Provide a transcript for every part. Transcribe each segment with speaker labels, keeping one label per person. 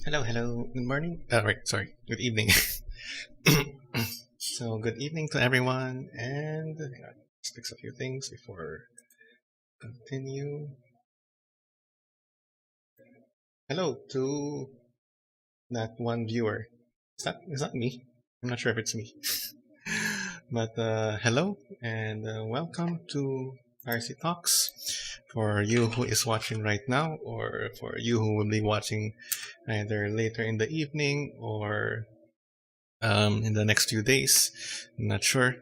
Speaker 1: Hello, hello. Good morning. Right, sorry. Good evening. So, good evening to everyone, and let's fix a few things before continue. Hello to that one viewer. Is that me? I'm not sure if it's me, but hello and welcome to Tarcy Talks. For you who is watching right now, or for you who will be watching either later in the evening or in the next few days. I'm not sure.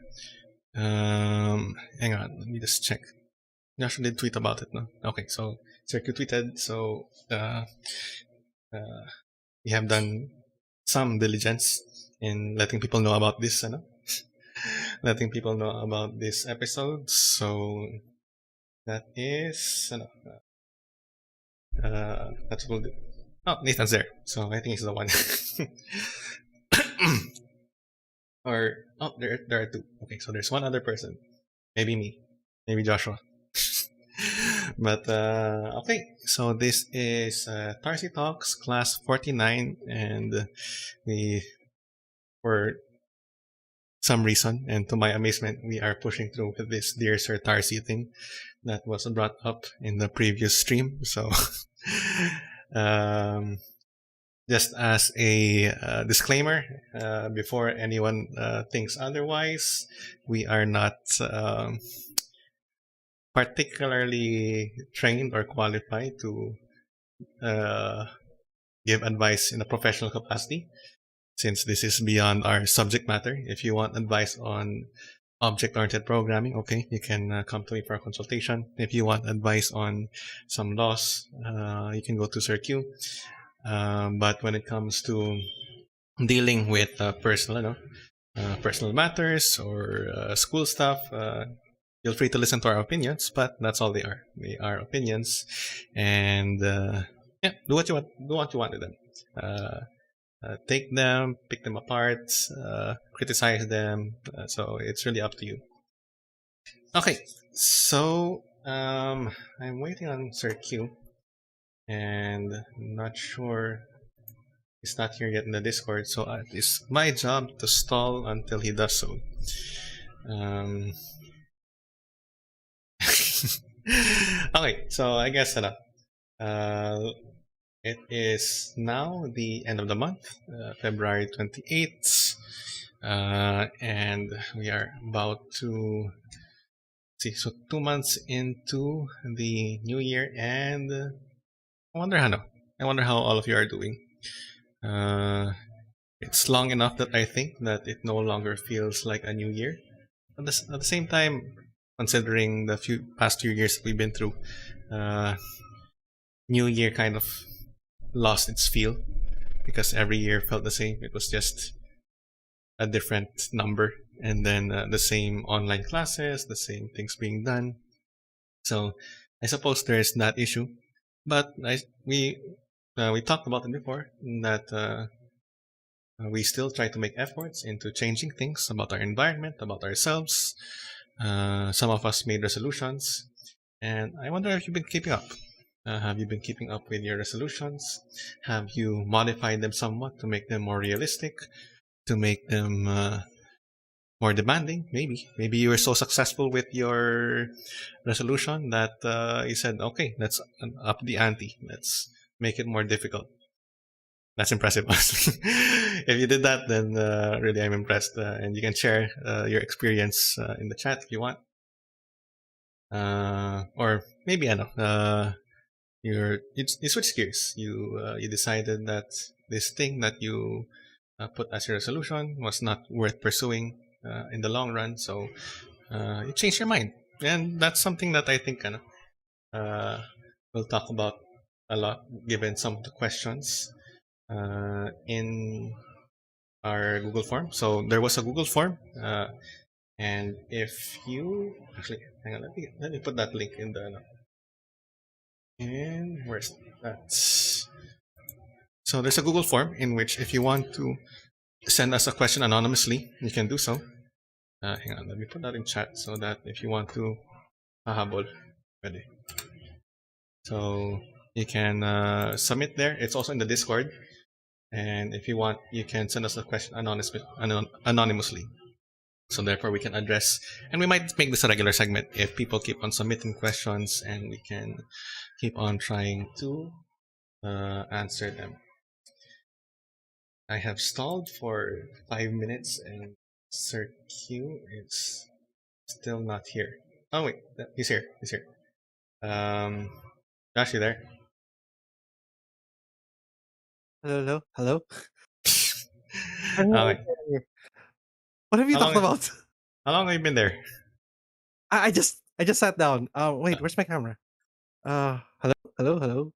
Speaker 1: Hang on, let me just check. Josh did tweet about it, no? Okay, so Circuit tweeted, so uh, we have done some diligence in letting people know about this, letting people know about this episode. So that is, that's what we'll do. Oh, Nathan's there, so I think he's the one. Or there are two. Okay, so there's one other person. Maybe me. Maybe Joshua. But okay, so this is Tarcy Talks class 49, and we, for some reason and to my amazement, we are pushing through with this Dear Sir Tarcy thing that was brought up in the previous stream. So um, just as a disclaimer, before anyone thinks otherwise, we are not particularly trained or qualified to uh, give advice in a professional capacity, since this is beyond our subject matter. If you want advice on object-oriented programming, okay, you can come to me for a consultation. If you want advice on some laws, you can go to Sir Q. But when it comes to dealing with personal matters or school stuff, feel free to listen to our opinions. But that's all they are. They are opinions, and yeah, do what you want. Do what you want with them. Uh, take them, pick them apart, criticize them. So it's really up to you. Okay, so I'm waiting on Sir Q, and I'm not sure he's not here yet in the Discord. So it's my job to stall until he does so. Um, okay, so I guess it is now the end of the month, February 28th, and we are about to see. So 2 months into the new year, and I wonder how no, I wonder how all of you are doing. Uh, it's long enough that I think that it no longer feels like a new year. At the same time, considering the past few years that we've been through, uh, New Year kind of lost its feel because every year felt the same. It was just a different number, and then the same online classes, the same things being done. So I suppose there's that issue, but we talked about it before that we still try to make efforts into changing things about our environment, about ourselves. Some of us made resolutions, and I wonder if you've been keeping up. Have you been keeping up with your resolutions? Have you modified them somewhat to make them more realistic, to make them more demanding? Maybe you were so successful with your resolution that you said, okay, let's up the ante. Let's make it more difficult. That's impressive. If you did that, then really I'm impressed. And you can share your experience in the chat if you want. Or maybe I know you switch gears. You decided that this thing that you put as your resolution was not worth pursuing in the long run. So you changed your mind, and that's something that I think uh, we'll talk about a lot given some of the questions in our Google form. So there was a Google form, and if you actually hang on, let me put that link in the and where's that? So there's a Google form in which if you want to send us a question anonymously, you can do so. Hang on, let me put that in chat so that if you want to hahabol, ready. So you can submit there. It's also in the Discord. And if you want, you can send us a question anonymously. So therefore, we can address, and we might make this a regular segment if people keep on submitting questions, and we can keep on trying to answer them. I have stalled for 5 minutes, and Sir Q is still not here. Oh wait, he's here. He's here. Josh, you there?
Speaker 2: Hello, hello, hello. I'm here, I'm
Speaker 1: Okay.
Speaker 2: here. What have you
Speaker 1: How
Speaker 2: talked
Speaker 1: long?
Speaker 2: about?
Speaker 1: How long have you been there?
Speaker 2: I just sat down.
Speaker 1: Uh,
Speaker 2: Wait, where's my camera? Hello, hello, hello.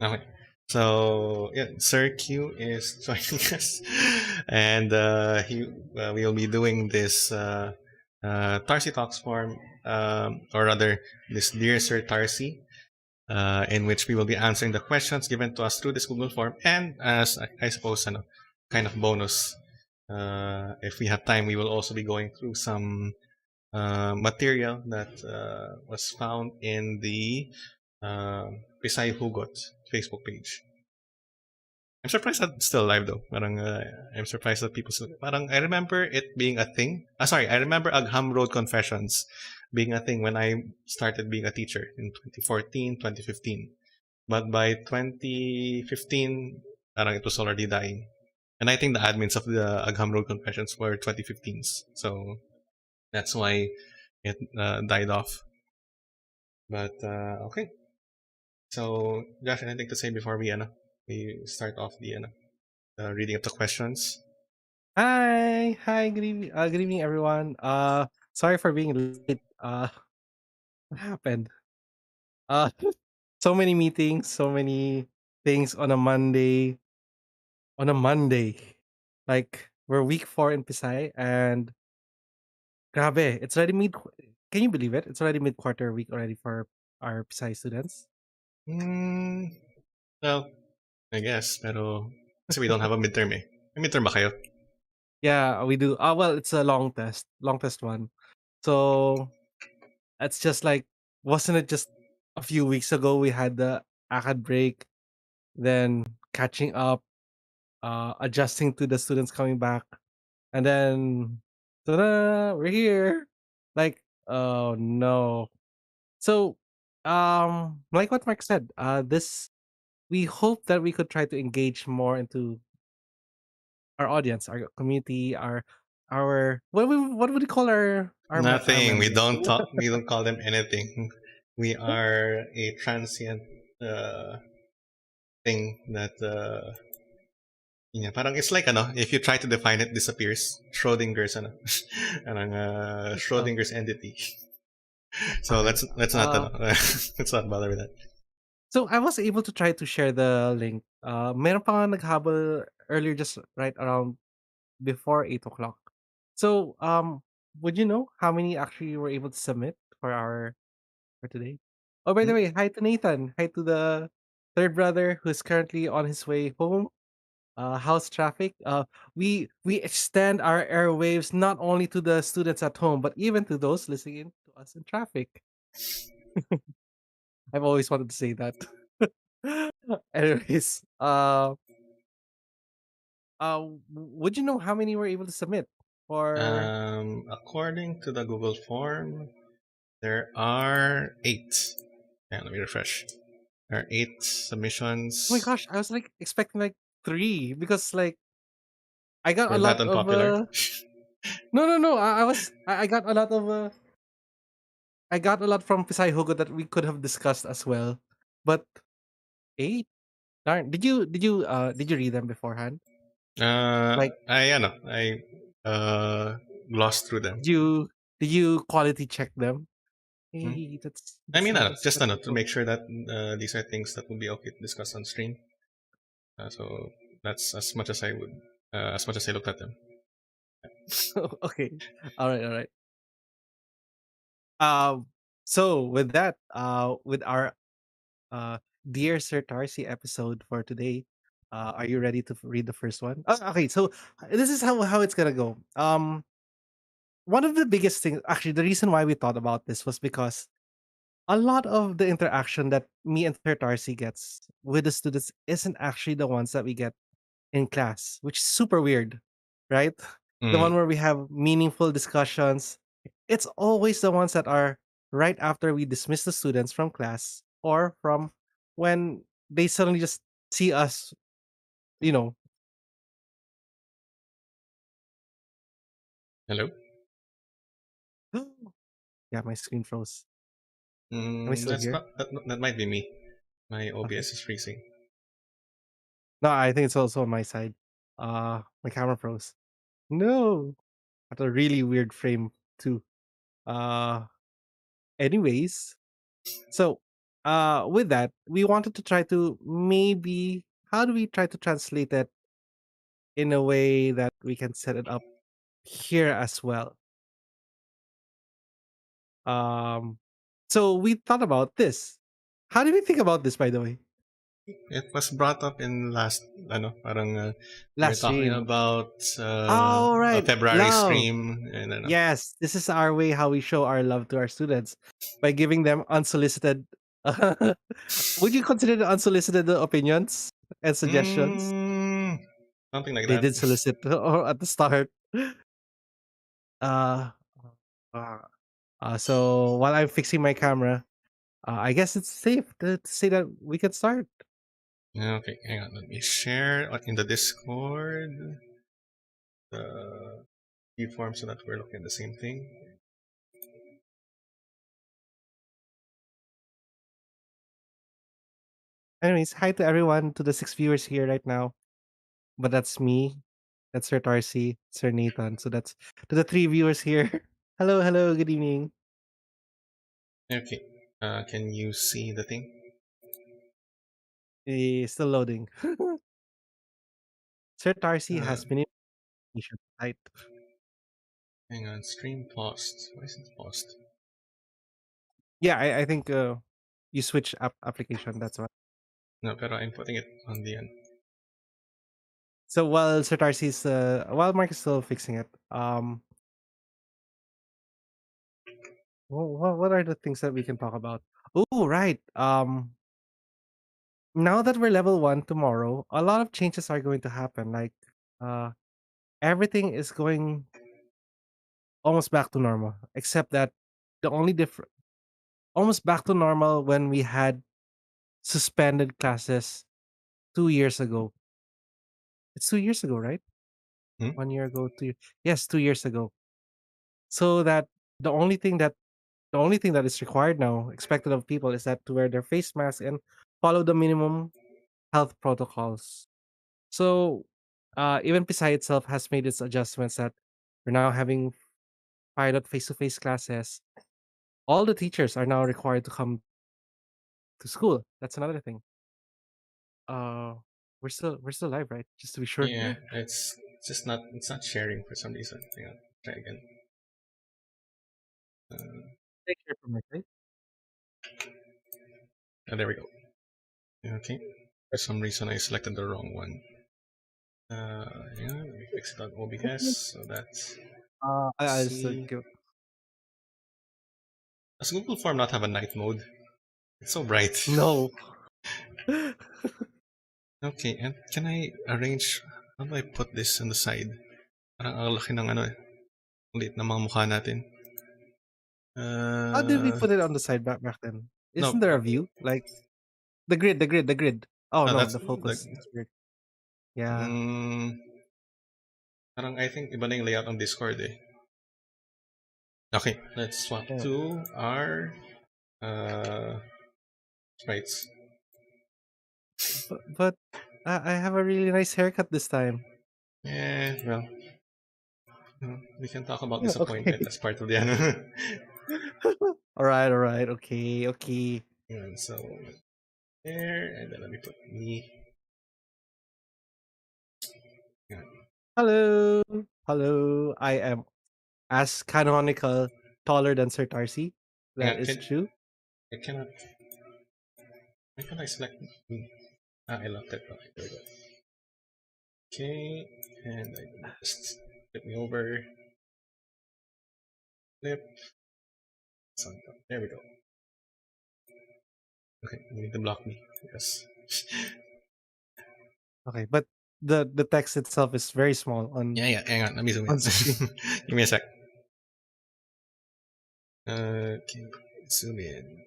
Speaker 1: Okay. So yeah, Sir Q is joining us, and we will be doing this Tarcy Talks form, or rather, this Dear Sir Tarcy, in which we will be answering the questions given to us through this Google form, and as I suppose, kind of bonus, if we have time, we will also be going through some material that was found in the Pisay Hugot Facebook page. I'm surprised that it's still alive though. I'm surprised that people still. I remember it being a thing. Sorry, I remember Agham Road Confessions being a thing when I started being a teacher in 2014, 2015. But by 2015, it was already dying. And I think the admins of the Agham Road Confessions were 2015s. So that's why it died off. But okay. So, Josh, anything to say before we start off the reading of the questions?
Speaker 2: Hi, good evening, everyone. Sorry for being late. What happened? Uh, so many meetings, so many things on a Monday. On a Monday, like we're week 4 in Pisay, and grabe, it's already mid. Can you believe it? It's already mid quarter week already for our Pisay students.
Speaker 1: Hmm. Well, I guess, pero kasi we don't have a midterm eh. May midterm ba kayo?
Speaker 2: Yeah, we do. Well, it's a long test one. So it's just like, wasn't it just a few weeks ago we had the ACAD break, then catching up, adjusting to the students coming back, and then ta-da, we're here. Like, oh no. So, like what Mark said, this we hope that we could try to engage more into our audience, our community, our what would you call our
Speaker 1: Nothing. We
Speaker 2: members?
Speaker 1: don't talk. We don't call them anything. We are a transient uh, thing that parang it's like if you try to define it, disappears. Schrodinger's parang
Speaker 2: Oh,
Speaker 1: Schrodinger's entity. So
Speaker 2: okay.
Speaker 1: let's not let's not bother with that.
Speaker 2: So I was able to try to share the link. Meron pa nga naghabol earlier, just right around before 8 o'clock. So would you know how many actually were able to submit for our for today? Oh, by the
Speaker 1: Hmm?
Speaker 2: way, hi to Nathan. Hi to the third brother who's currently on his way home. How's traffic? We extend our airwaves not only to the students at home, but even to those listening in to us in traffic. I've always wanted to say that. Anyways, would you know how many were able to submit? Or
Speaker 1: According to the Google form, there are eight. Yeah, let me refresh. There are eight
Speaker 2: oh my
Speaker 1: submissions.
Speaker 2: gosh, I was like expecting like three because like I got a
Speaker 1: We're that
Speaker 2: lot of
Speaker 1: unpopular.
Speaker 2: no. I got a lot of I got a lot from Pisay Hugo that we could have discussed as well. But eight? Darn. Did you read them beforehand? Like
Speaker 1: I glossed through them.
Speaker 2: did you did you quality check them?
Speaker 1: Hmm?
Speaker 2: Hey,
Speaker 1: I mean, just
Speaker 2: that's
Speaker 1: to
Speaker 2: cool.
Speaker 1: make sure that these are things that will be okay to discuss on stream. So that's as much as I would, as much as I looked at them.
Speaker 2: Okay. All right. Um so with that, with our uh Dear Sir Tarcy episode for today, are you ready to read the first one? Okay, so this is how it's gonna go. One of the biggest things, actually, the reason why we thought about this was because a lot of the interaction that me and Sir Tarcy gets with the students isn't actually the ones that we get in class, which is super weird, right? The one
Speaker 1: Mm.
Speaker 2: where we have meaningful discussions. It's always the ones that are right after we dismiss the students from class or from when they suddenly just see us, you know.
Speaker 1: Hello.
Speaker 2: Yeah, my screen froze. Am I still
Speaker 1: That's
Speaker 2: here?
Speaker 1: not that might be me. My
Speaker 2: Okay.
Speaker 1: OBS is freezing.
Speaker 2: No, I think it's also on my side. My camera froze. No. At a really weird frame too. Uh anyways, so with that, we wanted to try to maybe how do we try to translate it in a way that we can set it up here as well. Um so we thought about this. How did we think about this, by the way?
Speaker 1: It was brought up in last parang we're
Speaker 2: Last
Speaker 1: talking
Speaker 2: stream.
Speaker 1: about
Speaker 2: All
Speaker 1: a
Speaker 2: right.
Speaker 1: February
Speaker 2: Love.
Speaker 1: stream and
Speaker 2: Yes, this is our way how we show our love to our students by giving them unsolicited. Would you consider the unsolicited opinions and suggestions?
Speaker 1: mm, something like
Speaker 2: They
Speaker 1: that.
Speaker 2: did solicit at the start. Uh, uh, so while I'm fixing my camera, I guess it's safe to say that we can start.
Speaker 1: Okay, hang on. Let me share in the Discord the view form so that we're looking at the same thing.
Speaker 2: Anyways, hi to everyone, to the 6 viewers here right now. But that's me. That's Sir Tarcy, Sir Nathan. So that's to the 3 viewers here. Hello, hello, good evening.
Speaker 1: Okay. Can you see the thing?
Speaker 2: Still loading. Sir Tarcy
Speaker 1: Uh,
Speaker 2: has been in mission, right?
Speaker 1: hang on. Stream paused. Why is it paused?
Speaker 2: Yeah, I think you switch application. That's why.
Speaker 1: No, pero I'm putting it on the end.
Speaker 2: So while Sir Tarcy's while Mark is still fixing it, what are the things that we can talk about? Oh, right. Now that we're level one tomorrow, a lot of changes are going to happen. Like, uh, everything is going almost back to normal, except that the only different almost back to normal when we had suspended classes 2 years ago. It's 2 years ago, right?
Speaker 1: Hmm?
Speaker 2: 1 year ago, yes, 2 years ago. So that the only thing that the only thing that is required now, expected of people, is that to wear their face mask and follow the minimum health protocols. So even PSI itself has made its adjustments that we're now having pilot face-to-face classes. All the teachers are now required to come to school. That's another thing. Uh, we're still live, right? Just to be sure.
Speaker 1: Yeah, it's just not. It's not sharing for some reason. Hang on. Try again.
Speaker 2: Take care from my side.
Speaker 1: There we go. Okay. For some reason, I selected the wrong one. Hang on. Let me fix it on OBS. So that's
Speaker 2: I'll just
Speaker 1: C.
Speaker 2: give.
Speaker 1: Does Google Form not have a night mode? It's so bright.
Speaker 2: No.
Speaker 1: Okay, and can I arrange, how do I put this on the side? Parang ang laki ng ano eh. Ang liit ng mga mukha natin.
Speaker 2: How did we
Speaker 1: Uh,
Speaker 2: put it on the side back then? Isn't
Speaker 1: no,
Speaker 2: there a view like the grid? Oh
Speaker 1: no,
Speaker 2: no,
Speaker 1: that's
Speaker 2: the
Speaker 1: the,
Speaker 2: focus. It's weird. Yeah.
Speaker 1: mm, parang I think iba na yung layout ng Discord eh. Okay, let's swap
Speaker 2: Yeah.
Speaker 1: to our uh, sprites.
Speaker 2: But I have a really nice haircut this time.
Speaker 1: Yeah, well, we can talk about
Speaker 2: Yeah, okay.
Speaker 1: disappointment as part of the ano.
Speaker 2: All right. Okay, okay.
Speaker 1: Yun, so, there, and then let me put me. Yun.
Speaker 2: Hello. Hello. I am as canonical taller than Sir Tarcy.
Speaker 1: Hang
Speaker 2: That
Speaker 1: on,
Speaker 2: is true.
Speaker 1: I cannot, why can't I select me? I locked it. Okay, there we go. Okay, and I just flip me over, flip, there we go. Okay, you need to block me. Yes.
Speaker 2: Okay, but the text itself is very small
Speaker 1: Yeah, yeah, hang on, let me zoom in.
Speaker 2: on screen.
Speaker 1: Give me a sec. Okay, zoom in.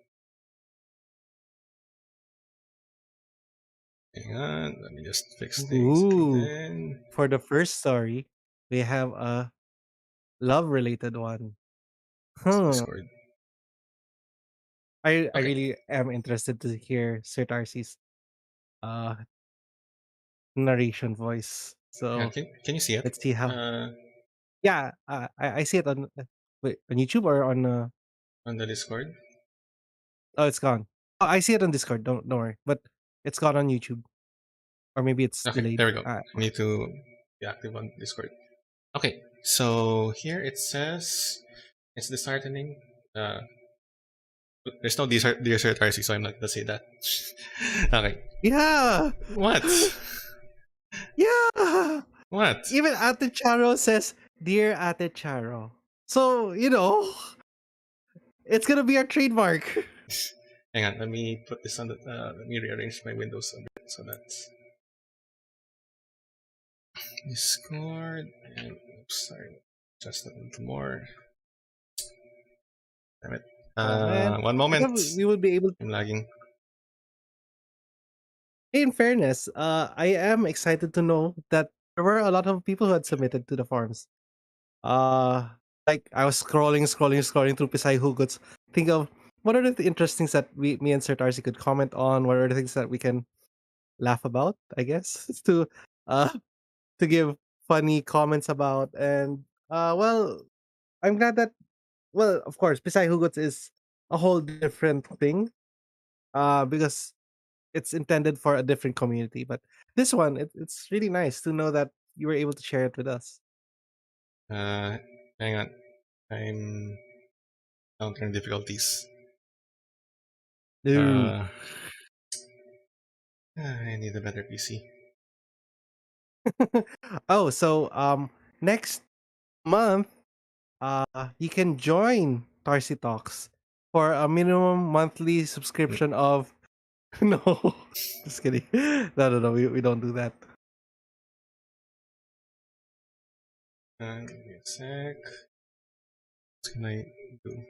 Speaker 1: Hang on, let me just fix things. Okay,
Speaker 2: Ooh.
Speaker 1: then
Speaker 2: For the first story, we have a love related one. Huh.
Speaker 1: Discord.
Speaker 2: I
Speaker 1: Okay,
Speaker 2: really am interested to hear Sir Darcy's uh narration voice.
Speaker 1: hang on,
Speaker 2: So
Speaker 1: can you see it?
Speaker 2: let's see how.
Speaker 1: Uh,
Speaker 2: Yeah, I see it on wait, on YouTube or on
Speaker 1: on the Discord.
Speaker 2: oh, it's gone. Oh, I see it on Discord. Don't worry, but it's gone on YouTube or maybe it's
Speaker 1: Okay, there
Speaker 2: delayed.
Speaker 1: we go. I need to be active on Discord. Okay, so here it says it's disheartening. There's no dear Sir Tarsi, so I'm not gonna say that. Okay.
Speaker 2: Yeah,
Speaker 1: What?
Speaker 2: yeah.
Speaker 1: What?
Speaker 2: Even Ate Charo says, "Dear Ate Charo." So it's gonna be our trademark.
Speaker 1: Hang on, let me put this on the. Let me rearrange my windows a bit so that's Discord and oops, sorry, just a little more. Damn it.
Speaker 2: Oh man,
Speaker 1: One
Speaker 2: I
Speaker 1: moment.
Speaker 2: thought we would be able.
Speaker 1: I'm lagging.
Speaker 2: In fairness, I am excited to know that there were a lot of people who had submitted to the forums. Uh, like I was scrolling through Pisai Hugots. Think of what are the interesting things that me and Sir Tarsi could comment on? What are the things that we can laugh about? I guess uh to give funny comments about. And well, I'm glad that, well, of course, Pisay Hugots is a whole different thing. Because it's intended for a different community. But this one, it's really nice to know that you were able to share it with us.
Speaker 1: Uh, hang on. I'm encountering difficulties.
Speaker 2: Ooh.
Speaker 1: Uh, I need a better PC.
Speaker 2: Oh, so next month, you can join Tarsi Talks for a minimum monthly subscription of no, just kidding. No, no, no, we don't do that.
Speaker 1: Give me a sec. What can I do?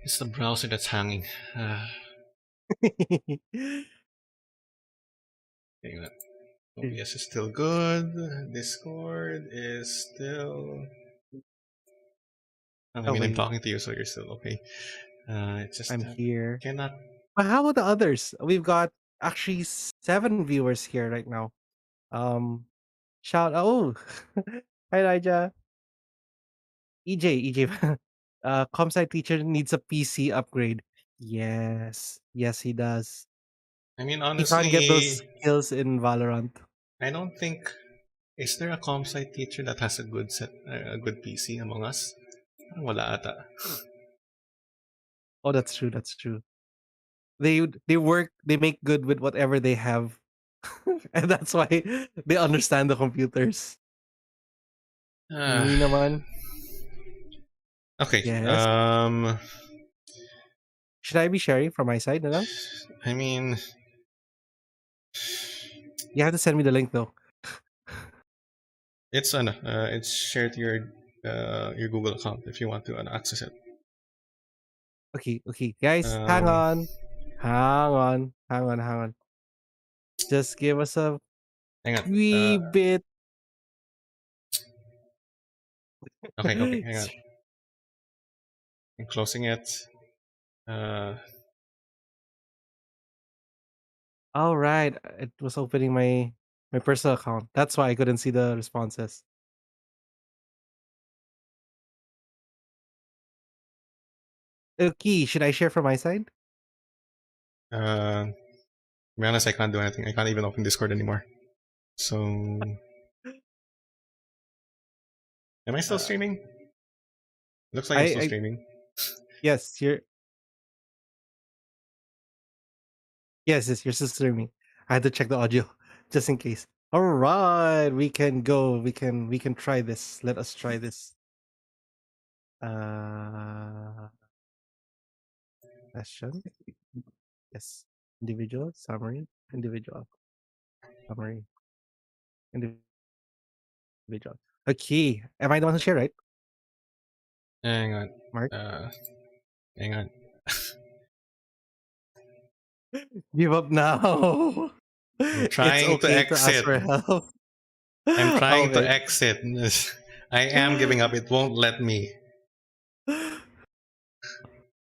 Speaker 1: It's the browser that's hanging. Hang on. OBS is still good. Discord is still. I
Speaker 2: Oh
Speaker 1: mean, I'm
Speaker 2: wait,
Speaker 1: talking to you, so you're still okay. It's just
Speaker 2: I'm
Speaker 1: that
Speaker 2: here.
Speaker 1: cannot.
Speaker 2: But how about the others? We've got actually 7 viewers here right now. Shout oh, hi Elijah, EJ. Comsci teacher needs a PC upgrade. Yes, yes he does.
Speaker 1: I mean,
Speaker 2: He can't get those
Speaker 1: honestly,
Speaker 2: skills in Valorant.
Speaker 1: I don't think. Is there a comp sci teacher that has a good a good PC among us? Parang wala ata.
Speaker 2: Oh, that's true. That's true. They work. They make good with whatever they have, and that's why they understand the computers.
Speaker 1: Ah,
Speaker 2: Me naman.
Speaker 1: okay.
Speaker 2: Yes. Should I be sharing from my side na lang?
Speaker 1: I mean,
Speaker 2: You have to send me the link though.
Speaker 1: it's shared to your Google account if you want to access it.
Speaker 2: Okay, okay, guys, hang
Speaker 1: Um,
Speaker 2: on, hang on. Just give us a
Speaker 1: hang on.
Speaker 2: wee bit.
Speaker 1: Okay, okay, hang on. I'm closing it. Uh,
Speaker 2: All right, it was opening my personal account. That's why I couldn't see the responses. Okay, should I share from my side?
Speaker 1: to be honest, I can't do anything. I can't even open Discord anymore. So, am I still
Speaker 2: Uh,
Speaker 1: streaming? Looks like I'm still
Speaker 2: I
Speaker 1: streaming.
Speaker 2: yes, yes, your sister me. I had to check the audio just in case. All right, we can go. We can try this. Let us try this. Uh, Session. Yes. Individual summary. Individual summary. Individual. Okay. Am I the one who share, right?
Speaker 1: Hang on.
Speaker 2: Mark?
Speaker 1: Uh, hang on.
Speaker 2: Give up now.
Speaker 1: I'm
Speaker 2: It's
Speaker 1: trying to
Speaker 2: okay to ask
Speaker 1: exit.
Speaker 2: for help.
Speaker 1: I'm trying to
Speaker 2: Okay.
Speaker 1: exit. I am giving up. It won't let me.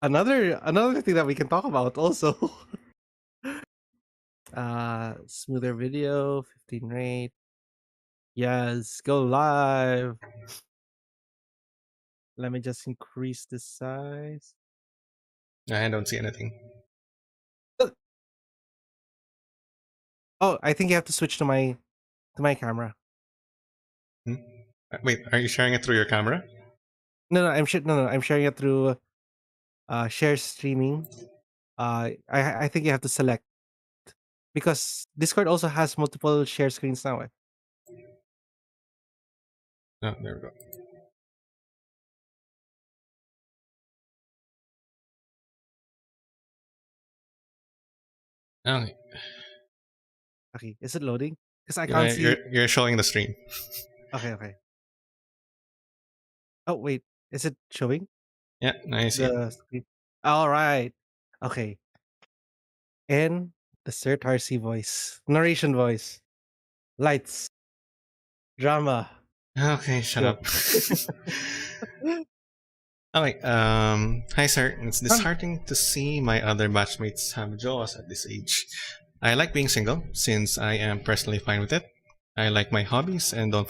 Speaker 2: Another thing that we can talk about also. Smoother video, 15 rate. Yes, go live. Let me just increase the size.
Speaker 1: I don't see anything.
Speaker 2: Oh, I think you have to switch to my camera.
Speaker 1: Hmm? Wait, are you sharing it through your camera?
Speaker 2: No, I'm sharing it through share streaming. I think you have to select because Discord also has multiple share screens now.
Speaker 1: Oh, there we go. Okay.
Speaker 2: Okay, is it loading? Because I can't
Speaker 1: Yeah,
Speaker 2: see.
Speaker 1: you're showing the stream.
Speaker 2: Okay, okay. Oh wait, is it showing
Speaker 1: Yeah, now I see it.
Speaker 2: the screen? All right. Okay, and the Sir Tarcy voice, narration voice, lights, drama,
Speaker 1: Okay, shut
Speaker 2: go.
Speaker 1: up. Okay. Hi, sir. It's
Speaker 2: Um,
Speaker 1: disheartening to see my other batchmates have jaws at this age. I like being single since I am personally fine with it. I like my hobbies and don't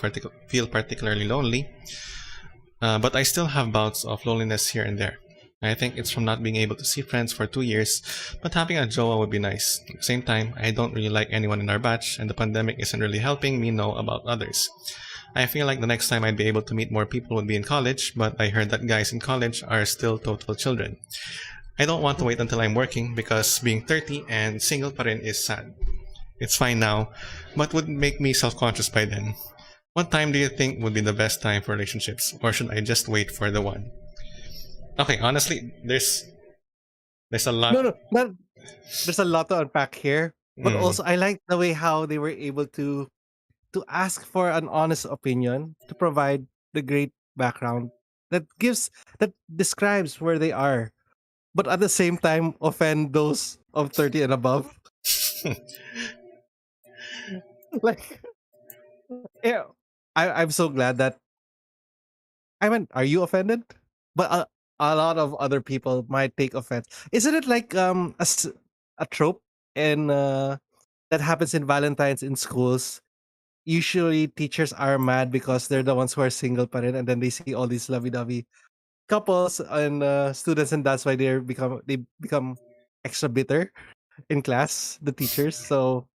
Speaker 1: feel particularly lonely, but I still have bouts of loneliness here and there. I think it's from not being able to see friends for 2 years, but having a Joa would be nice. At the same time, I don't really like anyone in our batch, and the pandemic isn't really helping me know about others. I feel like the next time I'd be able to meet more people would be in college, but I heard that guys in college are still total children. I don't want to wait until I'm working because being 30 and single pa rin is sad. It's fine now, but would make me self-conscious by then. What time do you think would be the best time for relationships, or should I just wait for the one? Okay, honestly, there's a
Speaker 2: no,
Speaker 1: lot.
Speaker 2: no, not, there's a lot to unpack here, but
Speaker 1: Mm,
Speaker 2: also I like the way how they were able to ask for an honest opinion, to provide the great background that gives that describes where they are, but at the same time offend those of 30 and above. Like, yeah, I'm so glad that I mean, are you offended? But a lot of other people might take offense. Isn't it like a trope in that happens in Valentine's in schools? Usually, teachers are mad because they're the ones who are single, pa rin, and then they see all these lovey-dovey couples and students, and that's why they become extra bitter in class, the teachers. So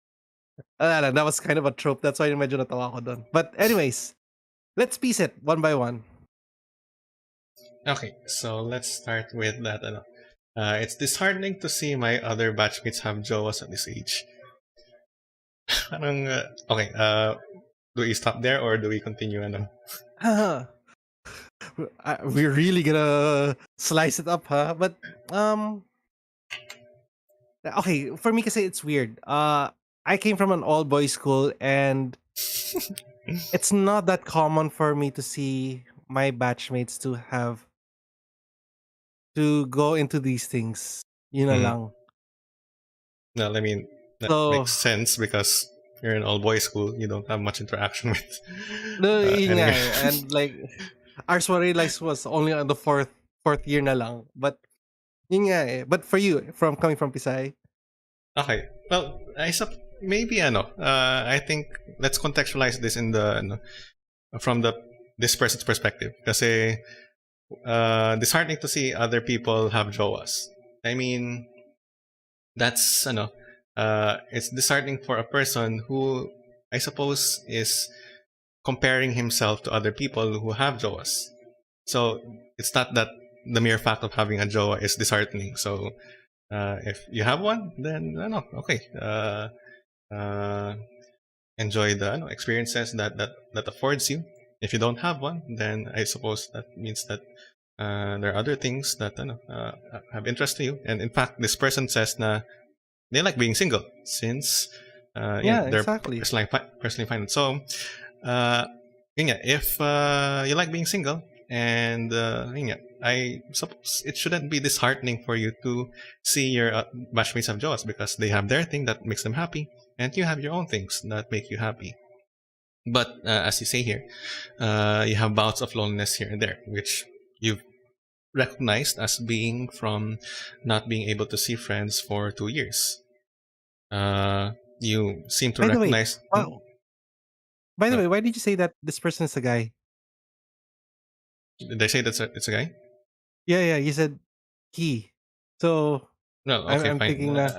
Speaker 2: that was kind of a trope. That's why medyo natawa ako dun. But anyways, let's piece it one by one.
Speaker 1: okay, so let's start with that. It's disheartening to see my other batchmates have jowas at this age. Parang, okay, do we stop there or do we continue?
Speaker 2: We're really gonna slice it up, huh? But um, okay, for me, kasi it's weird. I came from an all boys school, and it's not that common for me to see my batchmates to go into these things. Yun na
Speaker 1: Mm.
Speaker 2: lang.
Speaker 1: Well, I mean, that
Speaker 2: So,
Speaker 1: makes sense because you're in all boys school, you don't have much interaction with
Speaker 2: no, yun
Speaker 1: any
Speaker 2: nga
Speaker 1: girl.
Speaker 2: eh. And like, our soiree life was only on the fourth year na lang. But yun nga eh. But for you, from coming from Pisay,
Speaker 1: Okay, well, maybe I think let's contextualize this in the from the this person's perspective. Kasi disheartening to see other people have jowas. I mean, that's it's disheartening for a person who I suppose is comparing himself to other people who have jowas. So it's not that the mere fact of having a jowa is disheartening. So if you have one, then no, okay. Uh, Enjoy the experiences that affords you. If you don't have one, then I suppose that means that there are other things that have interest to you. And in fact, this person says na they like being single since
Speaker 2: yeah,
Speaker 1: they're
Speaker 2: exactly.
Speaker 1: personally fine. So uh, if you like being single, and I suppose it shouldn't be disheartening for you to see your batchmates have jobs because they have their thing that makes them happy, and you have your own things that make you happy. But as you say here, you have bouts of loneliness here and there, which you've recognized as being from not being able to see friends for 2 years. You seem to
Speaker 2: By the way,
Speaker 1: recognize.
Speaker 2: wow. By the
Speaker 1: No,
Speaker 2: way, why did you say that this person is a guy?
Speaker 1: did I say it's a guy?
Speaker 2: Yeah, yeah, you said he. So
Speaker 1: No,
Speaker 2: I'm
Speaker 1: okay,
Speaker 2: I'm
Speaker 1: fine.
Speaker 2: thinking na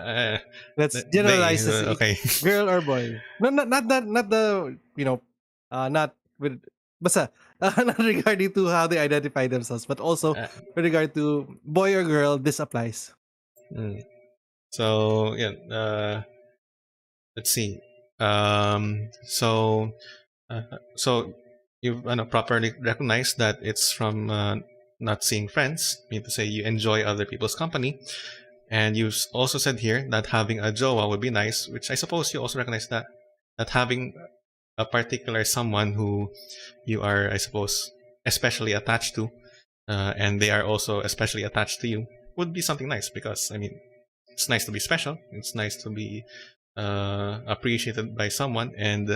Speaker 2: let's
Speaker 1: They
Speaker 2: generalize this
Speaker 1: okay.
Speaker 2: girl or boy. No, not the not with basta not regarding to how they identify themselves, but also
Speaker 1: Uh,
Speaker 2: with regard to boy or girl, this applies.
Speaker 1: mm. So yeah, let's see. So so you've properly recognized that it's from not seeing friends. Mean to say you enjoy other people's company, and you also said here that having a jowa would be nice, which I suppose you also recognize that having a particular someone who you are, I suppose, especially attached to, and they are also especially attached to you, would be something nice because I mean, it's nice to be special. It's nice to be appreciated by someone, and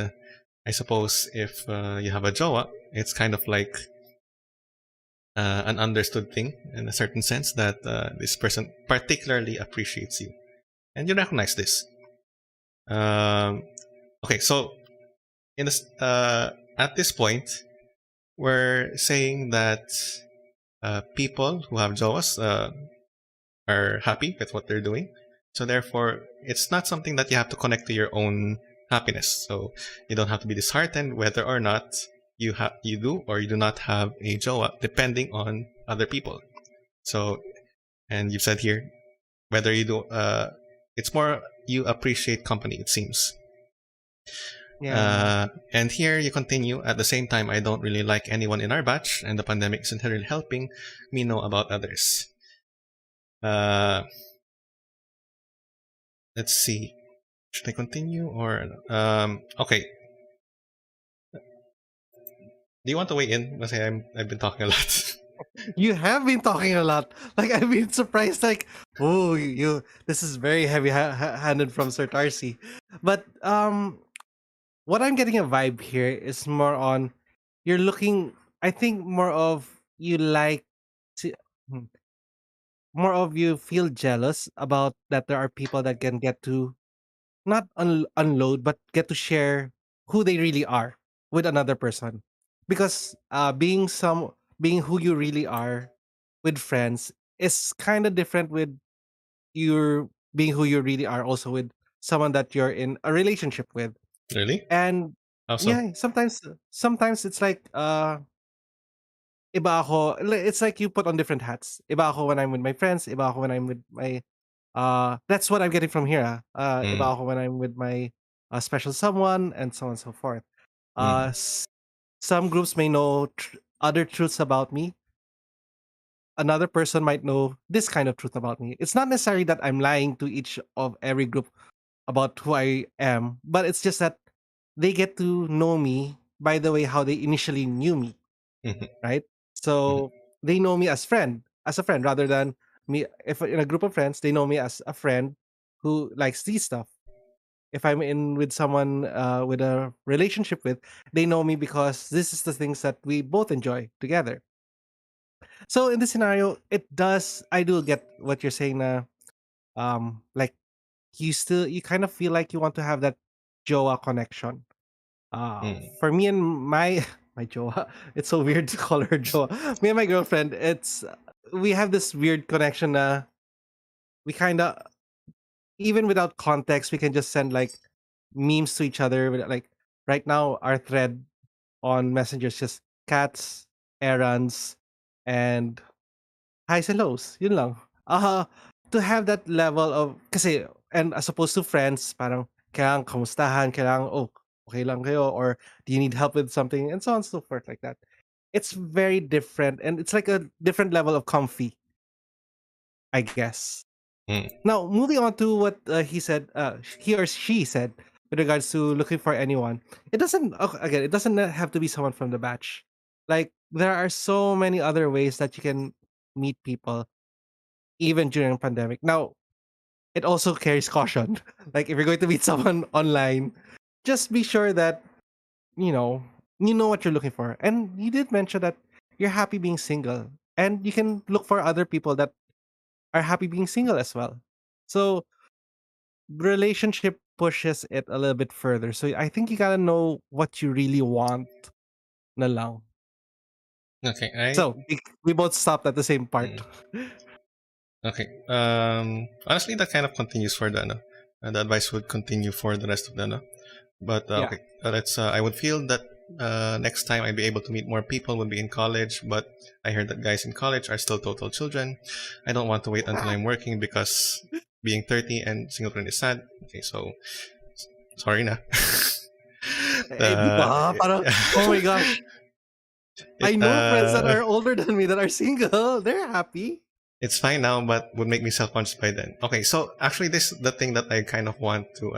Speaker 1: I suppose if you have a jowa, it's kind of like an understood thing in a certain sense that this person particularly appreciates you, and you recognize this. Um, okay, so in this, at this point, we're saying that people who have jowas are happy with what they're doing. So therefore, it's not something that you have to connect to your own happiness. So you don't have to be disheartened whether or not you do or you do not have a jowa, depending on other people. So, and you've said here whether you do, it's more you appreciate company. It seems.
Speaker 2: Yeah.
Speaker 1: And here you continue. At the same time, I don't really like anyone in our batch, and the pandemic isn't really helping me know about others. Uh, let's see. Should I continue or okay? Do you want to weigh in? Because I've been talking a lot.
Speaker 2: You have been talking a lot. Like I've been surprised. Like, oh, you. This is very heavy-handed from Sir Tarcy. But what I'm getting a vibe here is more on you're looking. I think more of you like to, hmm, more of you feel jealous about that there are people that can get to not unload but get to share who they really are with another person, because being who you really are with friends is kind of different with your being who you really are also with someone that you're in a relationship with.
Speaker 1: Really?
Speaker 2: And
Speaker 1: How so?
Speaker 2: yeah, sometimes it's like iba ako, it's like you put on different hats. Iba ako when I'm with my friends, iba ako when I'm with my that's what I'm getting from here. Iba
Speaker 1: Mm,
Speaker 2: ako when I'm with my special someone, and so on and so forth.
Speaker 1: mm,
Speaker 2: Some groups may know other truths about me. Another person might know this kind of truth about me. It's not necessarily that I'm lying to each of every group about who I am, but it's just that they get to know me by the way how they initially knew me,
Speaker 1: mhm,
Speaker 2: right?
Speaker 1: mhm,
Speaker 2: So they know me as a friend, rather than me. If in a group of friends, they know me as a friend who likes these stuff. If I'm in with someone with a relationship with, they know me because this is the things that we both enjoy together. So in this scenario, it does. I do get what you're saying. Like you kind of feel like you want to have that Joa connection.
Speaker 1: mm,
Speaker 2: For me and my my Joa, it's so weird to call her Joa. Me and my girlfriend, it's we have this weird connection. We kind of, even without context, we can just send like memes to each other. Like right now, our thread on Messenger is just cats, errands, and highs and lows. Yun lang. To have that level of, kasi, and as opposed to friends, parang kailangan kamustahan, kailangan, oh, okay lang kayo, or do you need help with something, and so on and so forth like that. It's very different, and it's like a different level of comfy, I guess.
Speaker 1: mm.
Speaker 2: Now, moving on to what he said, he or she said with regards to looking for anyone. It doesn't, okay, again, it doesn't have to be someone from the batch. Like there are so many other ways that you can meet people even during pandemic. Now, it also carries caution. Like if you're going to meet someone online, just be sure that you know you know what you're looking for. And you did mention that you're happy being single, and you can look for other people that are happy being single as well. So relationship pushes it a little bit further. So I think you gotta know what you really want na lang.
Speaker 1: Okay,
Speaker 2: So we both stopped at the same part.
Speaker 1: mm, okay. Honestly, that kind of continues for the ano. The advice would continue for the rest of the ano. But
Speaker 2: Yeah.
Speaker 1: okay, let's. I would feel that next time I'd be able to meet more people would be in college. But I heard that guys in college are still total children. I don't want to wait until I'm working because being 30 and single parent is sad. Okay, so sorry na.
Speaker 2: Eh, di ba? Parang, oh my gosh. I
Speaker 1: it
Speaker 2: know friends that are older than me that are single. They're happy.
Speaker 1: it's fine now, but would make me self-conscious by then. Okay, so actually, this is the thing that I kind of want to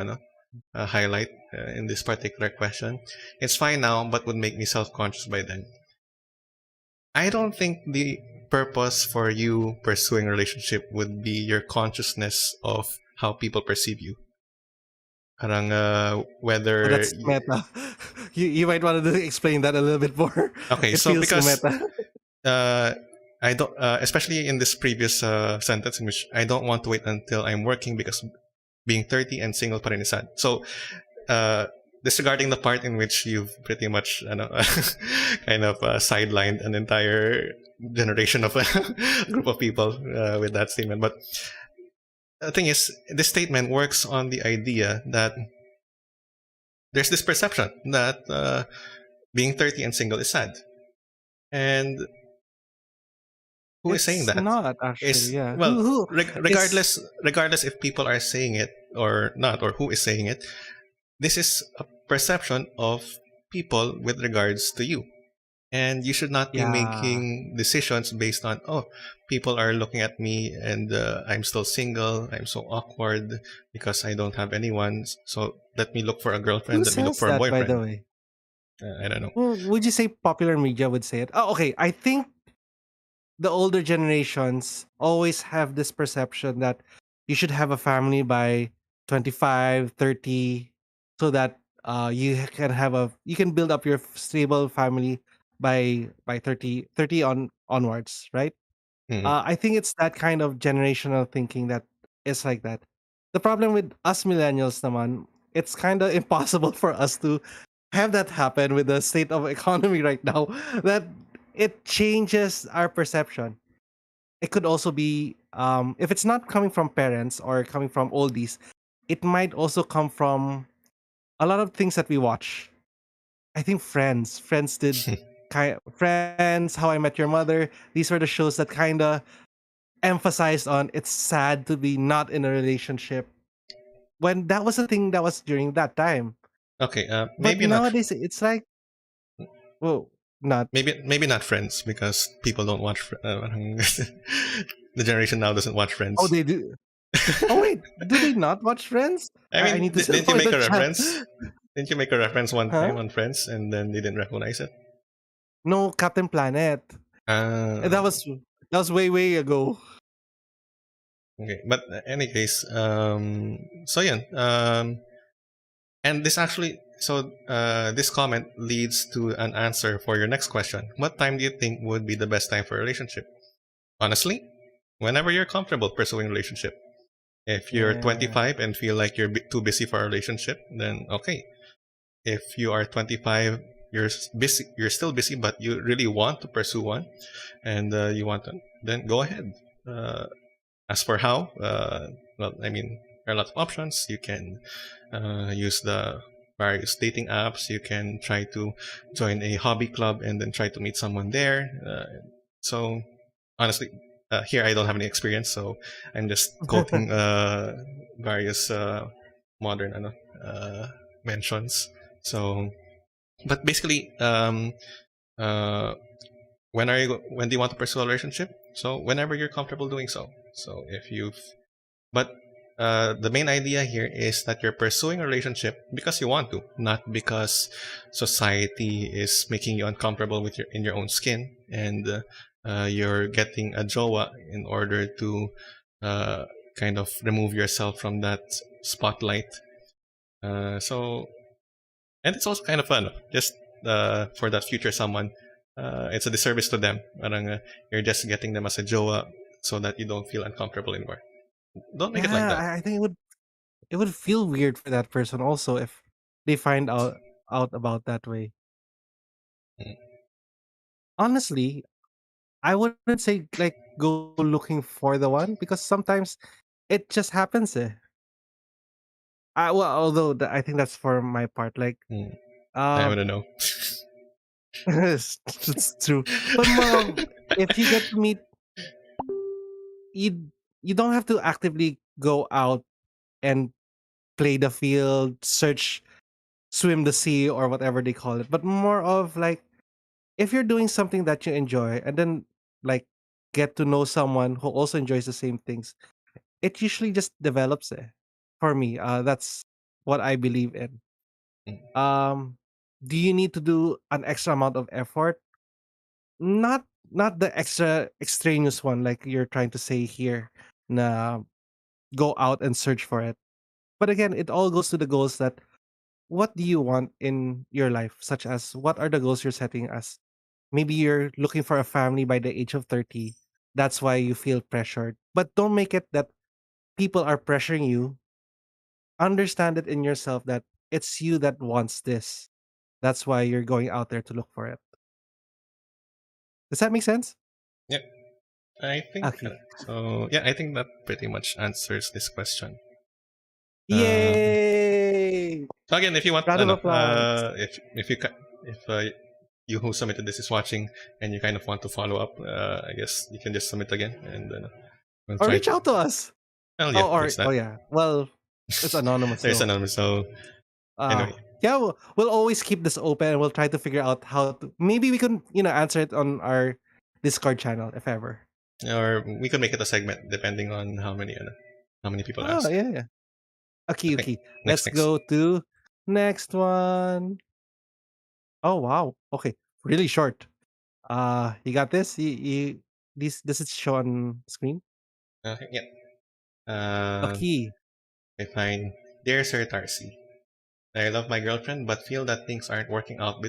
Speaker 1: highlight in this particular question. It's fine now, but would make me self-conscious by then. I don't think the purpose for you pursuing a relationship would be your consciousness of how people perceive you. Parang
Speaker 2: Oh,
Speaker 1: whether
Speaker 2: that's meta. You might want to explain that a little bit more.
Speaker 1: okay,
Speaker 2: It
Speaker 1: so
Speaker 2: feels so
Speaker 1: because
Speaker 2: meta.
Speaker 1: I don't, especially in this previous sentence in which I don't want to wait until I'm working because being 30 and single pa rin is sad. So, uh, disregarding the part in which you've pretty much kind of sidelined an entire generation of a group of people with that statement. But the thing is, this statement works on the idea that there's this perception that being 30 and single is sad. And who is saying
Speaker 2: It's
Speaker 1: that?
Speaker 2: not actually,
Speaker 1: Is,
Speaker 2: yeah.
Speaker 1: well,
Speaker 2: Who it's
Speaker 1: regardless if people are saying it or not, or who is saying it, this is a perception of people with regards to you. And you should not be
Speaker 2: yeah.
Speaker 1: making decisions based on, oh, people are looking at me and I'm still single, I'm so awkward because I don't have anyone, so let me look for a
Speaker 2: Who
Speaker 1: girlfriend, let me look
Speaker 2: says
Speaker 1: for a
Speaker 2: that, by the
Speaker 1: boyfriend.
Speaker 2: way?
Speaker 1: I don't know.
Speaker 2: Would you say popular media would say it? Oh, okay. I think the older generations always have this perception that you should have a family by 25, 30, so that you can build up your stable family by 30 onwards, right?
Speaker 1: Mm.
Speaker 2: I think it's that kind of generational thinking that is like that. The problem with us millennials, naman, it's kind of impossible for us to have that happen with the state of economy right now. That it changes our perception. It could also be, if it's not coming from parents or coming from oldies, it might also come from a lot of things that we watch. I think Friends did Friends, How I Met Your Mother. These were the shows that kind of emphasized on it's sad to be not in a relationship when that was a thing that was during that time.
Speaker 1: Okay,
Speaker 2: But nowadays it's like, whoa, not.
Speaker 1: maybe not Friends because people don't watch. The generation now doesn't watch
Speaker 2: Oh,
Speaker 1: Friends.
Speaker 2: they do. Oh wait, do they not watch Friends?
Speaker 1: I
Speaker 2: I
Speaker 1: mean,
Speaker 2: need to
Speaker 1: didn't you
Speaker 2: for
Speaker 1: make
Speaker 2: the
Speaker 1: a
Speaker 2: chat.
Speaker 1: reference? Didn't you make a reference one time
Speaker 2: Huh?
Speaker 1: on Friends and then they didn't recognize it?
Speaker 2: No, Captain Planet. And
Speaker 1: Uh,
Speaker 2: that was way ago.
Speaker 1: okay, but any case, so yeah, and this actually, so this comment leads to an answer for your next question. What time do you think would be the best time for a relationship? Honestly, whenever you're comfortable pursuing a relationship. If you're
Speaker 2: Yeah.
Speaker 1: 25 and feel like you're too busy for a relationship, then okay. If you are 25, busy, you're still busy, but you really want to pursue one, and you want to, then go ahead. Uh, as for how, well, I mean, there are lots of options. You can use the various dating apps. You can try to join a hobby club and then try to meet someone there. So honestly, here I don't have any experience, so I'm just quoting various modern uh, mentions. So, but basically, uh, when do you want to pursue a relationship? So whenever you're comfortable doing so. So if you've but the main idea here is that you're pursuing a relationship because you want to, not because society is making you uncomfortable with your in your own skin, and you're getting a jowa in order to uh, kind of remove yourself from that spotlight. So, and it's also kind of fun, just for that future someone. It's a disservice to them. Parang, you're just getting them as a jowa so that you don't feel uncomfortable anymore. Don't make it like
Speaker 2: Yeah,
Speaker 1: that.
Speaker 2: I think it would feel weird for that person also if they find out about that way.
Speaker 1: Mm.
Speaker 2: Honestly, I wouldn't say like go looking for the one because sometimes it just happens. Well, although I think that's for my part. Like,
Speaker 1: Mm. I
Speaker 2: um,
Speaker 1: wouldn't know.
Speaker 2: it's true. But more of, if you get to meet, you you don't have to actively go out and play the field, search, swim the sea, or whatever they call it. But more of like, if you're doing something that you enjoy, and then like get to know someone who also enjoys the same things, it usually just develops. For me, that's what I believe in.
Speaker 1: Mm.
Speaker 2: Um, do you need to do an extra amount of effort? Not the extra extraneous one like you're trying to say here. Na go out and search for it. But again, it all goes to the goals that what do you want in your life, such as what are the goals you're setting as. Maybe you're looking for a family by the age of 30. That's why you feel pressured. But don't make it that people are pressuring you. Understand it in yourself that it's you that wants this. That's why you're going out there to look for it. Does that make sense?
Speaker 1: Yeah, I think
Speaker 2: Okay.
Speaker 1: so. Yeah, I think that pretty much answers this question. Um,
Speaker 2: Yay!
Speaker 1: so again, if you want,
Speaker 2: Round of applause.
Speaker 1: if you if you who submitted this is watching and you kind of want to follow up, I guess you can just submit again, and we'll
Speaker 2: Or
Speaker 1: try
Speaker 2: reach
Speaker 1: to.
Speaker 2: out to us.
Speaker 1: Well, yeah,
Speaker 2: Oh, or
Speaker 1: there's that.
Speaker 2: yeah. Well, it's anonymous
Speaker 1: There's
Speaker 2: though.
Speaker 1: anonymous. So
Speaker 2: Uh
Speaker 1: anyway,
Speaker 2: yeah, we'll always keep this open and we'll try to figure out how to maybe we can, answer it on our Discord channel if ever.
Speaker 1: or we could make it a segment depending on how many people
Speaker 2: Oh,
Speaker 1: ask.
Speaker 2: yeah, yeah. Okay,
Speaker 1: Okay,
Speaker 2: okay.
Speaker 1: next,
Speaker 2: Let's
Speaker 1: next.
Speaker 2: go to next one. Oh wow. Okay. Really short. You got this? You this does it show on screen?
Speaker 1: Yeah. Uh,
Speaker 2: Okay.
Speaker 1: I find dear Sir Tarcy. I love my girlfriend, but feel that things aren't working out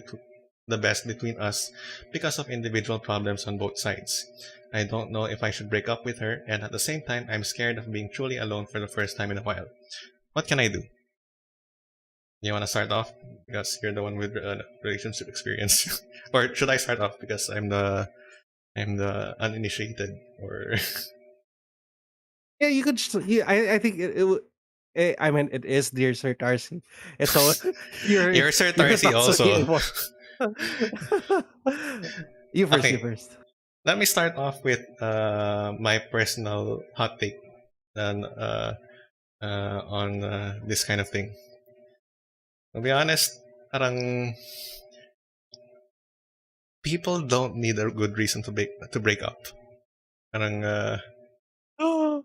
Speaker 1: the best between us because of individual problems on both sides. I don't know if I should break up with her, and at the same time, I'm scared of being truly alone for the first time in a while. What can I do? You want to start off because you're the one with relationship experience, or should I start off because I'm the uninitiated? Or
Speaker 2: Yeah, you could just yeah, I think it would I mean it is dear Sir Darcy. It's so you're
Speaker 1: you're Sir
Speaker 2: you're
Speaker 1: Tarcy
Speaker 2: not
Speaker 1: also.
Speaker 2: swinging more. You first, you
Speaker 1: Okay,
Speaker 2: first.
Speaker 1: let me start off with my personal hot take on this kind of thing. To be honest, parang people don't need a good reason to break up. Parang
Speaker 2: Oh,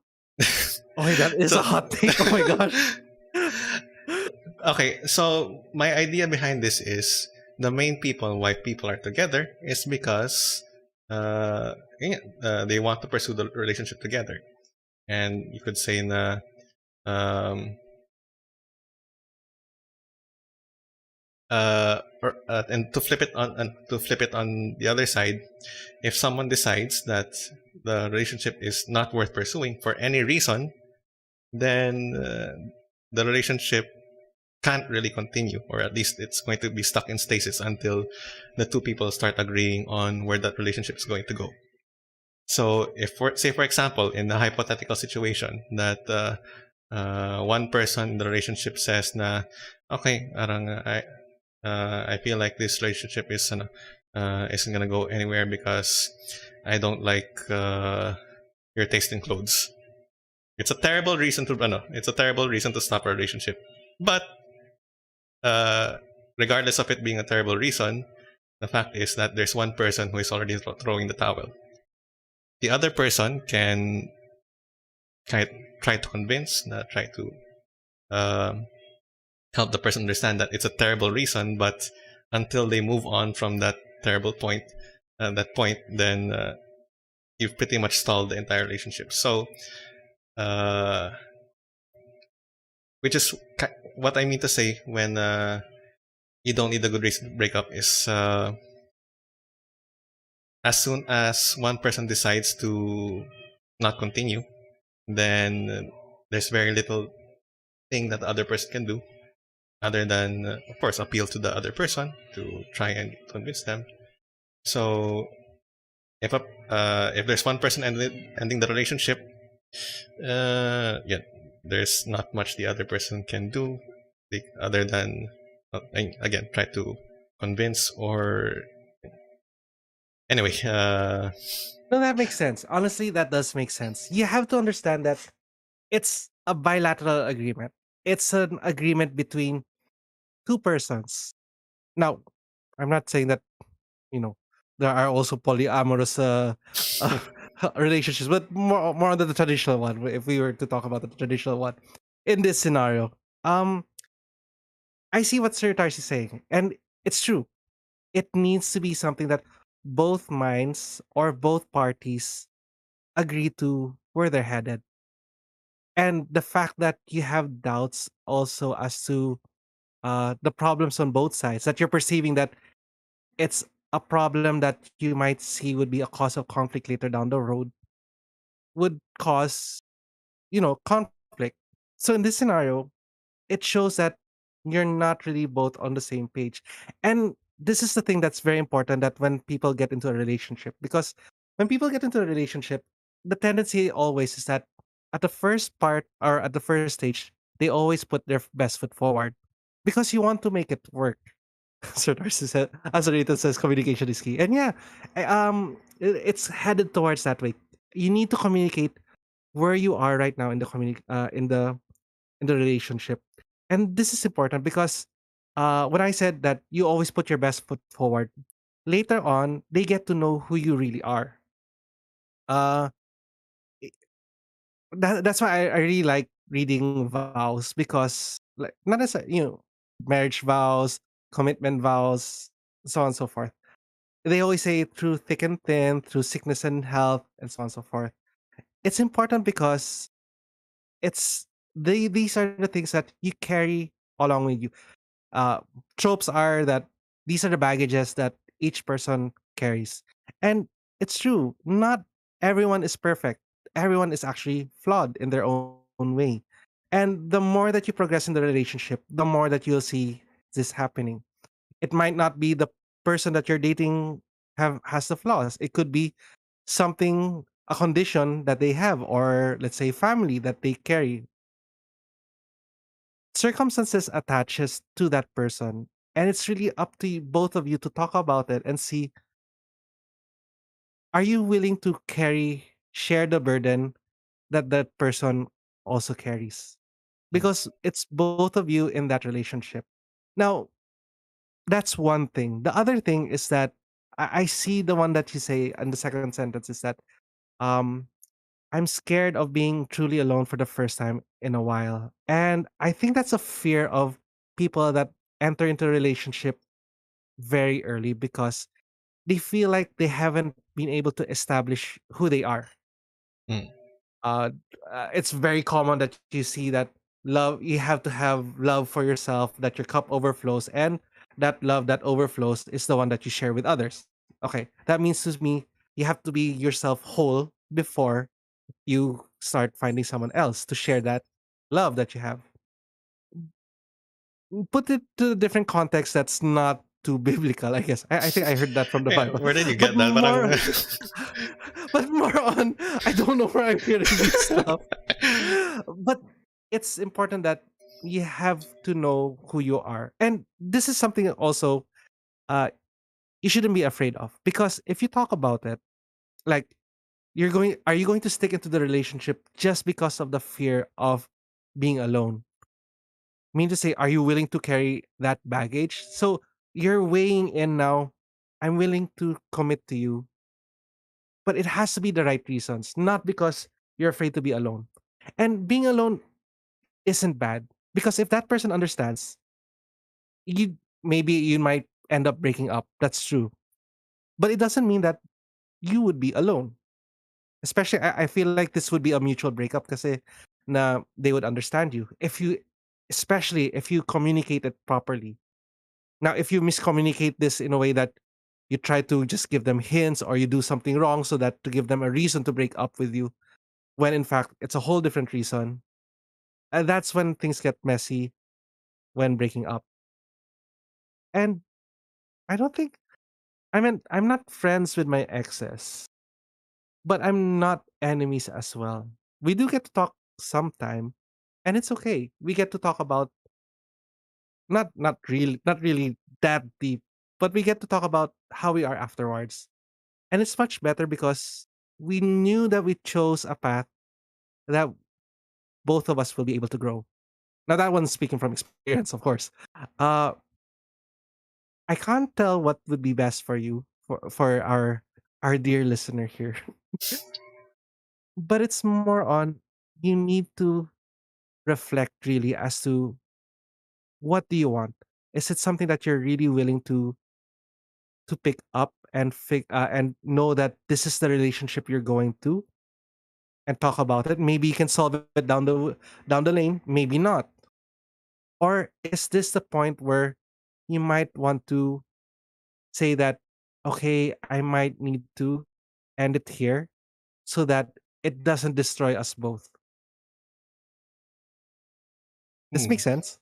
Speaker 2: wait, that is
Speaker 1: so
Speaker 2: a hot take. Oh my gosh.
Speaker 1: okay, so my idea behind this is the main people why people are together is because yeah, they want to pursue the relationship together, and you could say na um, and to flip it on the other side, if someone decides that the relationship is not worth pursuing for any reason, then the relationship can't really continue, or at least it's going to be stuck in stasis until the two people start agreeing on where that relationship is going to go. So, if for say for example, in a hypothetical situation that one person in the relationship says na, okay, parang I feel like this relationship isn't gonna go anywhere because I don't like your taste in clothes. It's a terrible reason to it's a terrible reason to stop a relationship. But uh, regardless of it being a terrible reason, the fact is that there's one person who is already throwing the towel. The other person can try to convince, try to um, help the person understand that it's a terrible reason, but until they move on from that terrible point, then you've pretty much stalled the entire relationship. So, uh, which is what I mean to say when you don't need a good reason to break up is as soon as one person decides to not continue, then there's very little thing that the other person can do other than, of course, appeal to the other person to try and convince them. So if there's one person ending the relationship, yeah, there's not much the other person can do other than again try to convince or anyway.
Speaker 2: No, that makes sense. Honestly, that does make sense. You have to understand that it's a bilateral agreement. It's an agreement between two persons. Now, I'm not saying that, you know, there are also polyamorous uh, relationships, but more on the traditional one. If we were to talk about the traditional one, in this scenario, um, I see what Sir Tarsi is saying, and it's true. It needs to be something that both minds or both parties agree to where they're headed, and the fact that you have doubts also as to the problems on both sides that you're perceiving that it's a problem that you might see would be a cause of conflict later down the road would cause, conflict. So in this scenario, it shows that you're not really both on the same page. And this is the thing that's very important, that when people get into a relationship, because when people get into a relationship, the tendency always is that at the first part or at the first stage, they always put their best foot forward because you want to make it work. Sir Darcy said, as Rita says, communication is key. And yeah, it's headed towards that way. You need to communicate where you are right now in the in the relationship. And this is important because when I said that you always put your best foot forward, later on they get to know who you really are. Uh, i- that's why I really like reading vows, because like not as marriage vows, commitment vows, so on and so forth. They always say through thick and thin, through sickness and health, and so on and so forth. It's important because these are the things that you carry along with you. uh, Tropes are that these are the baggages that each person carries. And it's true, not everyone is perfect. Everyone is actually flawed in their own way. And the more that you progress in the relationship, the more that you'll see this happening. It might not be the person that you're dating have has the flaws. It could be something, a condition that they have, or let's say family that they carry. Circumstances attaches to that person, and it's really up to both of you to talk about it and see, are you willing to share the burden that that person also carries,
Speaker 1: Mm.
Speaker 2: because it's both of you in that relationship. Now, that's one thing. The other thing is that I see the one that you say in the second sentence is that um I'm scared of being truly alone for the first time in a while. And I think that's a fear of people that enter into a relationship very early, because they feel like they haven't been able to establish who they are.
Speaker 1: Mm.
Speaker 2: Uh, it's very common that you see that you have to have love for yourself, that your cup overflows, and that love that overflows is the one that you share with others. Okay, that means to me, you have to be yourself whole before you start finding someone else to share that love that you have. Put it to a different context that's not too biblical, I guess. I think I heard that from the
Speaker 1: Yeah,
Speaker 2: Bible.
Speaker 1: where did you
Speaker 2: But
Speaker 1: get that? Parang,
Speaker 2: more but more on, I don't know where I'm hearing this stuff. But it's important that you have to know who you are. And this is something that also uh you shouldn't be afraid of. Because if you talk about it, like, are you going to stick into the relationship just because of the fear of being alone? Mean to say, are you willing to carry that baggage? So you're weighing in now, I'm willing to commit to you, but it has to be the right reasons, not because you're afraid to be alone. And being alone isn't bad, because if that person understands, you maybe you might end up breaking up. That's true. But it doesn't mean that you would be alone. Especially, I feel like this would be a mutual breakup kasi na they would understand you. Especially if you communicate it properly. Now, if you miscommunicate this in a way that you try to just give them hints, or you do something wrong so that to give them a reason to break up with you, when in fact it's a whole different reason, and that's when things get messy when breaking up. And I don't think, I mean, I'm not friends with my exes, but I'm not enemies as well. We do get to talk sometime, and it's okay. We get to talk about, not really that deep, but we get to talk about how we are afterwards. And it's much better because we knew that we chose a path that both of us will be able to grow. Now, that one's speaking from experience, of course. Uh, I can't tell what would be best for you, for our dear listener here, but it's more on, you need to reflect really as to, what do you want. Is it something that you're really willing to pick up and and know that this is the relationship you're going to, and talk about it? Maybe you can solve it down the lane, maybe not. Or is this the point where you might want to say that okay, I might need to end it here so that it doesn't destroy us both. This
Speaker 1: Hmm.
Speaker 2: makes sense.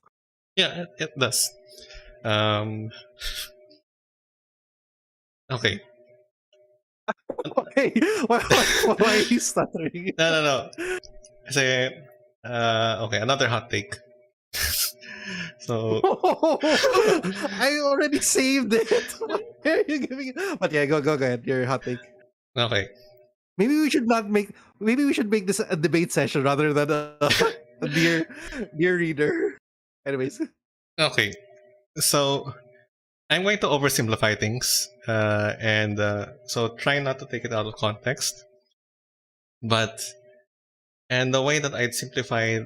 Speaker 1: Yeah, it does. Um, okay.
Speaker 2: Okay, why are you stuttering?
Speaker 1: No, no, no. Kasi, okay, another hot take. So,
Speaker 2: I already saved it. Why are you giving? But yeah, go ahead. Your hot take.
Speaker 1: okay.
Speaker 2: Maybe we should not make. Maybe we should make this a debate session rather than a dear reader. Anyways,
Speaker 1: Okay. So, I'm going to oversimplify things, and so try not to take it out of context. But and the way that I'd simplify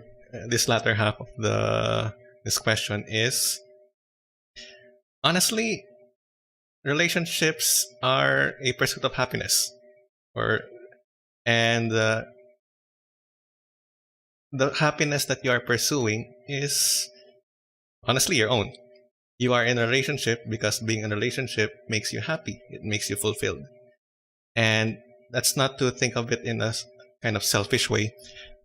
Speaker 1: this latter half of the this question is honestly, relationships are a pursuit of happiness, or and the happiness that you are pursuing is honestly your own. You are in a relationship because being in a relationship makes you happy. It makes you fulfilled, and that's not to think of it in a kind of selfish way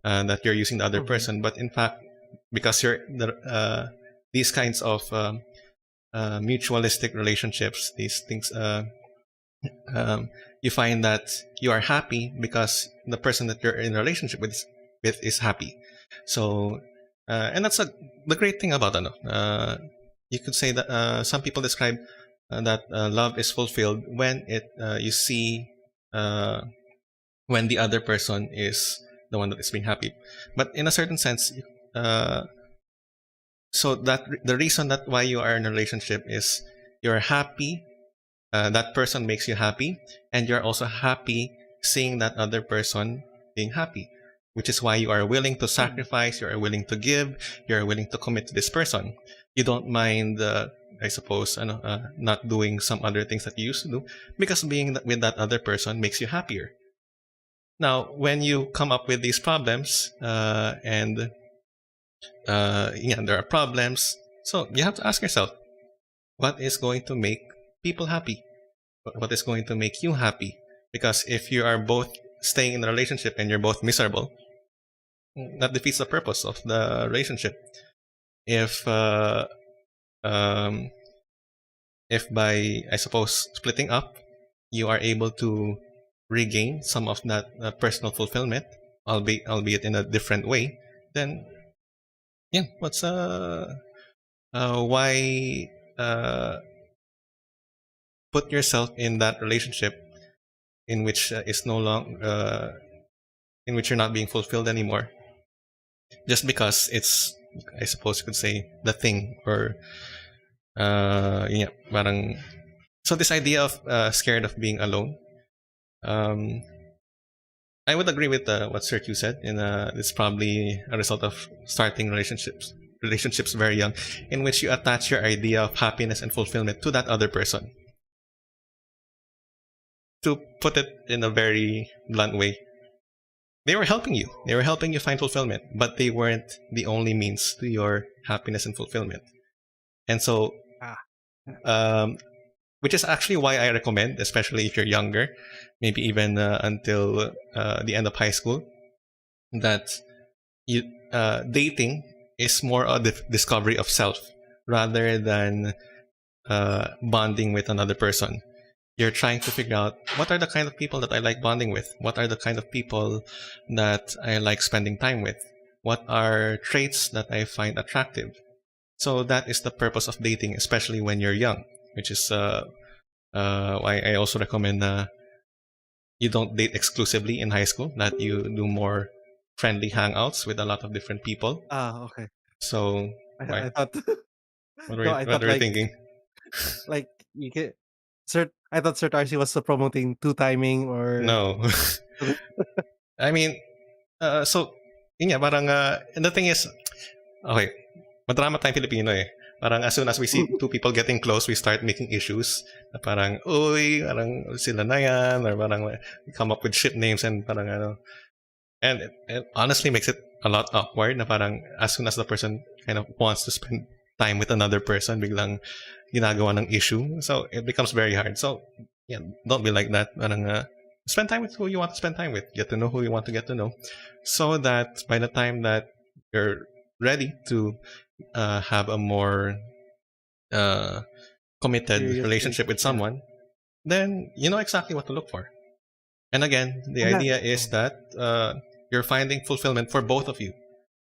Speaker 1: that you're using the other
Speaker 2: mhm,
Speaker 1: person, but in fact, because these kinds of mutualistic relationships, these things, you find that you are happy because the person that you're in a relationship with is happy. So, and that's the great thing about ano. You could say that some people describe that love is fulfilled when it you see uh, when the other person is the one that is being happy. But in a certain sense, uh, so that the reason that why you are in a relationship is you're happy, that person makes you happy, and you're also happy seeing that other person being happy, which is why you are willing to
Speaker 2: mhm,
Speaker 1: sacrifice, you are willing to give, you're willing to commit to this person. You don't mind, I suppose, not doing some other things that you used to do because being with that other person makes you happier. Now, when you come up with these problems, and yeah, there are problems, so you have to ask yourself, what is going to make people happy? What is going to make you happy? Because if you are both staying in a relationship and you're both miserable, that defeats the purpose of the relationship. If um, if by I suppose splitting up, you are able to regain some of that personal fulfillment, albeit in a different way, then yeah, why uh, put yourself in that relationship in which is no long in which you're not being fulfilled anymore, just because it's I suppose you could say the thing or yeah, parang so this idea of scared of being alone. Um, I would agree with what Sir Q said. In it's probably a result of starting relationships very young, in which you attach your idea of happiness and fulfillment to that other person. To put it in a very blunt way, they were helping you. They were helping you find fulfillment, but they weren't the only means to your happiness and fulfillment. And so,
Speaker 2: ah, yeah,
Speaker 1: um, which is actually why I recommend, especially if you're younger, maybe even until the end of high school, that you dating is more a discovery of self rather than bonding with another person. You're trying to figure out what are the kind of people that I like bonding with, what are the kind of people that I like spending time with, what are traits that I find attractive. So that is the purpose of dating, especially when you're young, which is why I also recommend you don't date exclusively in high school, that you do more friendly hangouts with a lot of different people.
Speaker 2: okay.
Speaker 1: So why?
Speaker 2: I thought no, I
Speaker 1: What
Speaker 2: thought
Speaker 1: were you thinking?
Speaker 2: like you can. Sir, I thought Sir Tarcy was promoting two timing or
Speaker 1: No. I mean, so, yun nga, parang, and the thing is, okay, madrama tayong Filipino eh. Parang as soon as we see two people getting close, we start making issues. Na parang, uy, parang sila na yan, or parang we come up with shit names and parang ano. And it honestly makes it a lot awkward na parang as soon as the person kind of wants to spend time with another person, biglang ginagawa ng issue. So it becomes very hard. So yeah, don't be like that. Parang, spend time with who you want to spend time with. Get to know who you want to get to know, so that by the time that you're ready to have a more uh, committed
Speaker 2: Serious
Speaker 1: relationship
Speaker 2: relationship.
Speaker 1: with
Speaker 2: Yeah.
Speaker 1: someone, then you know exactly what to look for. And again, the
Speaker 2: And that,
Speaker 1: idea is
Speaker 2: oh,
Speaker 1: that you're finding fulfillment for both of you,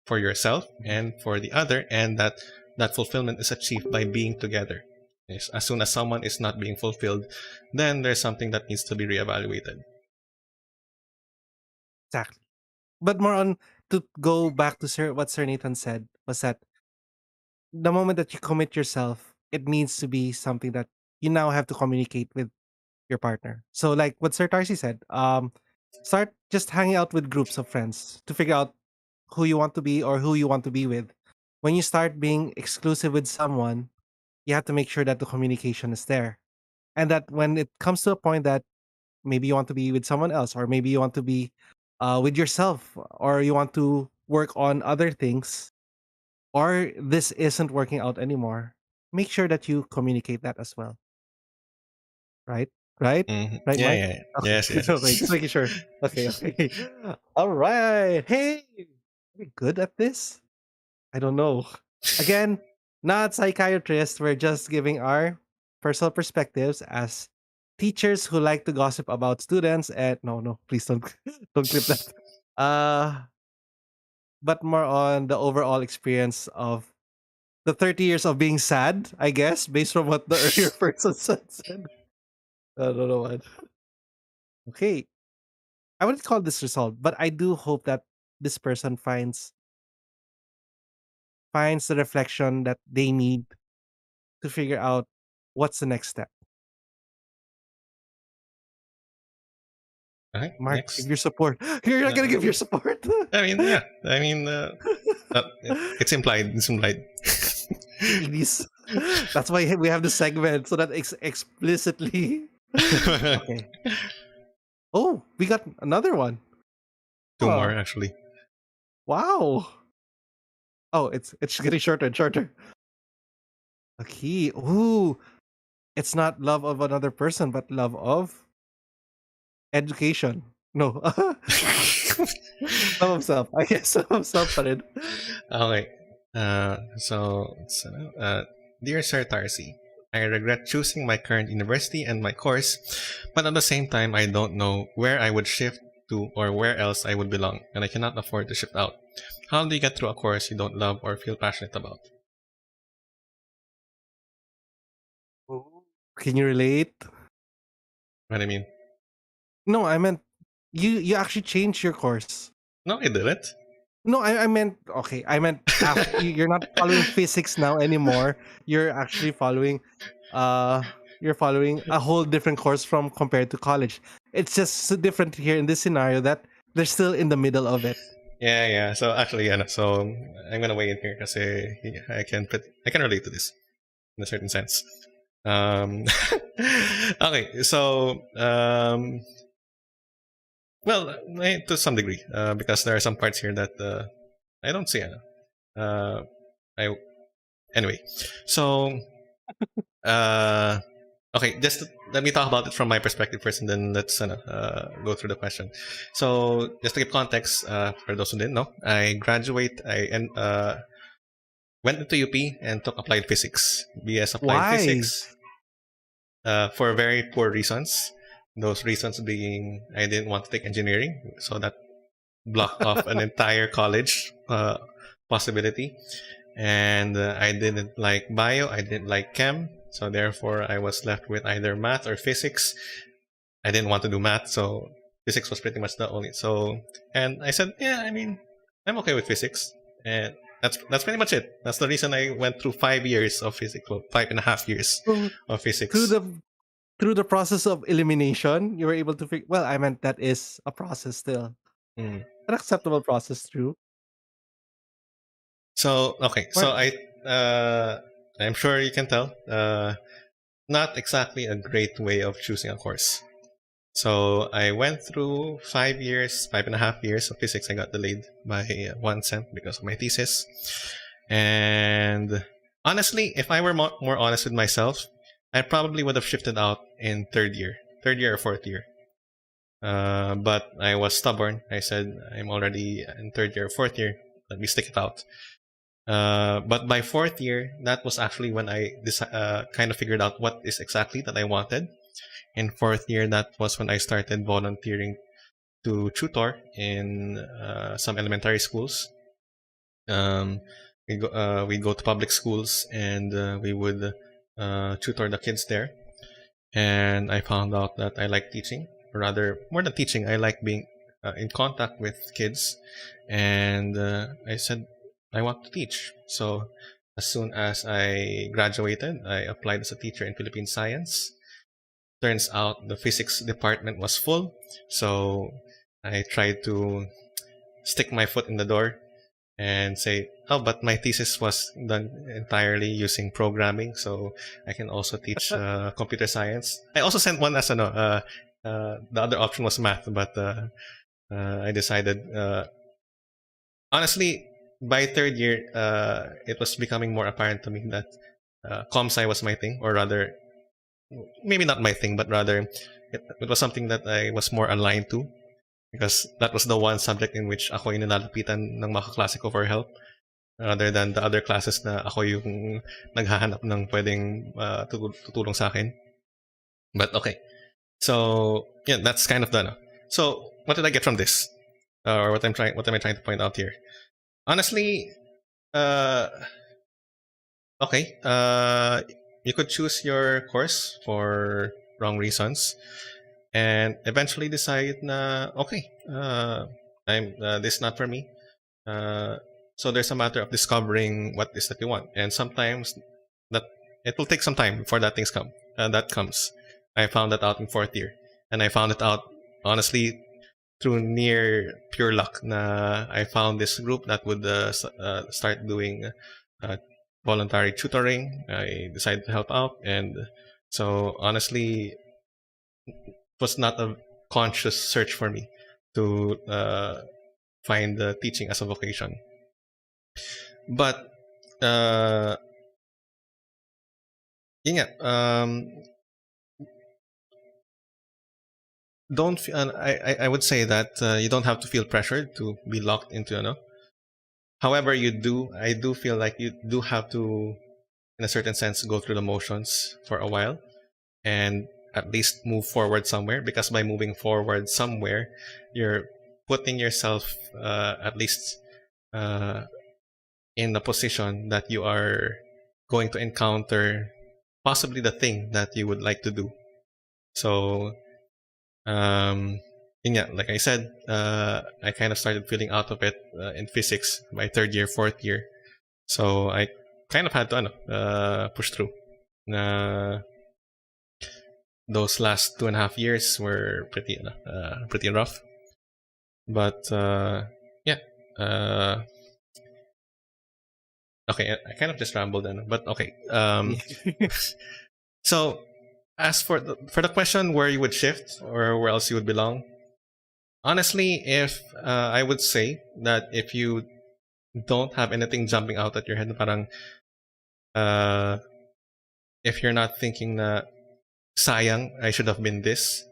Speaker 1: for yourself
Speaker 2: mhm.
Speaker 1: and for the other, and that fulfillment is achieved by being together. Yes, as soon as someone is not being fulfilled, then there's something that needs to be reevaluated.
Speaker 2: Exactly. But more on, to go back to what Sir Nathan said, was that the moment that you commit yourself, it needs to be something that you now have to communicate with your partner. So like what Sir Tarcy said, start just hanging out with groups of friends to figure out who you want to be or who you want to be with. When you start being exclusive with someone, you have to make sure that the communication is there. And that when it comes to a point that maybe you want to be with someone else, or maybe you want to be with yourself, or you want to work on other things, or this isn't working out anymore, make sure that you communicate that as well. Right? Right? Right,
Speaker 1: Yeah,
Speaker 2: Mike?
Speaker 1: yeah, yeah.
Speaker 2: Okay.
Speaker 1: Yes,
Speaker 2: Okay,
Speaker 1: yes.
Speaker 2: just making sure. Okay, okay. All right. Hey, are we good at this? I don't know. Again, not psychiatrists. We're just giving our personal perspectives as teachers who like to gossip about students. And no, no, please don't don't clip that. Uh, but more on the overall experience of the 30 years of being sad, I guess, based on what the earlier person said. I don't know what. Okay, I wouldn't call this resolved, but I do hope that this person finds the reflection that they need to figure out what's the next step.
Speaker 1: Okay,
Speaker 2: Mark, give
Speaker 1: next.
Speaker 2: your support. You're not
Speaker 1: Uh,
Speaker 2: gonna give your support.
Speaker 1: I mean, yeah. I mean, it's implied. It's implied.
Speaker 2: Ladies. That's why we have the segment so that explicitly. Okay. Oh, we got another one.
Speaker 1: Two more
Speaker 2: Oh,
Speaker 1: actually.
Speaker 2: wow. Oh, it's getting shorter and shorter. Okay. Ooh, it's not love of another person, but love of education. No. Love of self. I guess love of self pa rin.
Speaker 1: Okay. Dear Sir Tarcy, I regret choosing my current university and my course, but at the same time, I don't know where I would shift to or where else I would belong, and I cannot afford to shift out. How do you get through a course you don't love or feel passionate about?
Speaker 2: Ooh. Can you relate?
Speaker 1: What I mean?
Speaker 2: No, I meant you actually changed your course.
Speaker 1: No, I didn't.
Speaker 2: No, I meant okay. I meant after you're not following physics now anymore. You're actually following, uh, you're following a whole different course from compared to college. It's just so different here in this scenario that they're still in the middle of it.
Speaker 1: Yeah, yeah. So actually, yeah. No, so I'm gonna weigh in here because I can relate to this in a certain sense. Um, okay, so well, to some degree, because there are some parts here that I don't see. Uh, I anyway. So uh, okay, let me talk about it from my perspective first, and then let's go through the question. So just to give context, for those who didn't know, I graduate. Went into UP and took applied physics, BS applied
Speaker 2: Why?
Speaker 1: physics, for very poor reasons. Those reasons being I didn't want to take engineering, so that blocked off an entire college possibility. And I didn't like bio, I didn't like chem, so therefore I was left with either math or physics. I didn't want to do math, so physics was pretty much the only. So, and I said, yeah, I mean, I'm okay with physics, and that's pretty much it. That's the reason I went through 5 years of physics, well, 5.5 years
Speaker 2: So
Speaker 1: of
Speaker 2: through
Speaker 1: physics.
Speaker 2: the process of elimination, you were able to figure. Well, I meant that is a process still,
Speaker 1: Mm.
Speaker 2: an acceptable process. True.
Speaker 1: So okay, so
Speaker 2: Well,
Speaker 1: I'm sure you can tell, not exactly a great way of choosing a course. So I went through 5 years, 5.5 years of physics. I got delayed by 1 sem because of my thesis. And honestly, if I were more honest with myself, I probably would have shifted out in third year. third year or fourth year. But I was stubborn. I said, I'm already in third year, fourth year. Let me stick it out. But by fourth year, that was actually when I kind of figured out what is exactly that I wanted. In fourth year, that was when I started volunteering to tutor in some elementary schools. Um, we'd go to public schools and we would tutor the kids there. And I found out that I like teaching, or rather, more than teaching, I like being in contact with kids. And I said, I want to teach. So as soon as I graduated, I applied as a teacher in Philippine science. Turns out the physics department was full. So I tried to stick my foot in the door and say, oh, but my thesis was done entirely using programming, so I can also teach computer science. I also sent one as the other option was math, but I decided, honestly, by third year, it was becoming more apparent to me that comp sci was my thing, or rather, maybe not my thing, but rather it was something that I was more aligned to, because that was the one subject in which ako yung nilalapitan ng mga kaklase ko for help, rather than the other classes na ako yung naghahanap ng pwedeng tutulong sa akin. But okay. So, yeah, that's kind of done. So, what did I get from this? Or what am I trying to point out here? Honestly, okay, you could choose your course for wrong reasons and eventually decide na, okay, this is not for me. So there's a matter of discovering what is that you want, and sometimes that it will take some time before that comes. I found that out in fourth year, and I found it out honestly through near pure luck. Na I found this group that would start doing voluntary tutoring. I decided to help out, and so honestly, it was not a conscious search for me to find teaching as a vocation. But don't I would say that you don't have to feel pressured to be locked into. However, I do feel like you do have to, in a certain sense, go through the motions for a while and at least move forward somewhere, because by moving forward somewhere, you're putting yourself at least in a position that you are going to encounter possibly the thing that you would like to do. So, like I said, I kind of started feeling out of it in physics by third year, fourth year. So I kind of had to push through. Those last 2.5 years were pretty rough. But yeah. Okay, I kind of just rambled then, but okay. So, as for the question where you would shift or where else you would belong, honestly, if I would say that if you don't have anything jumping out at your head, parang if you're not thinking na sayang, I should have been this,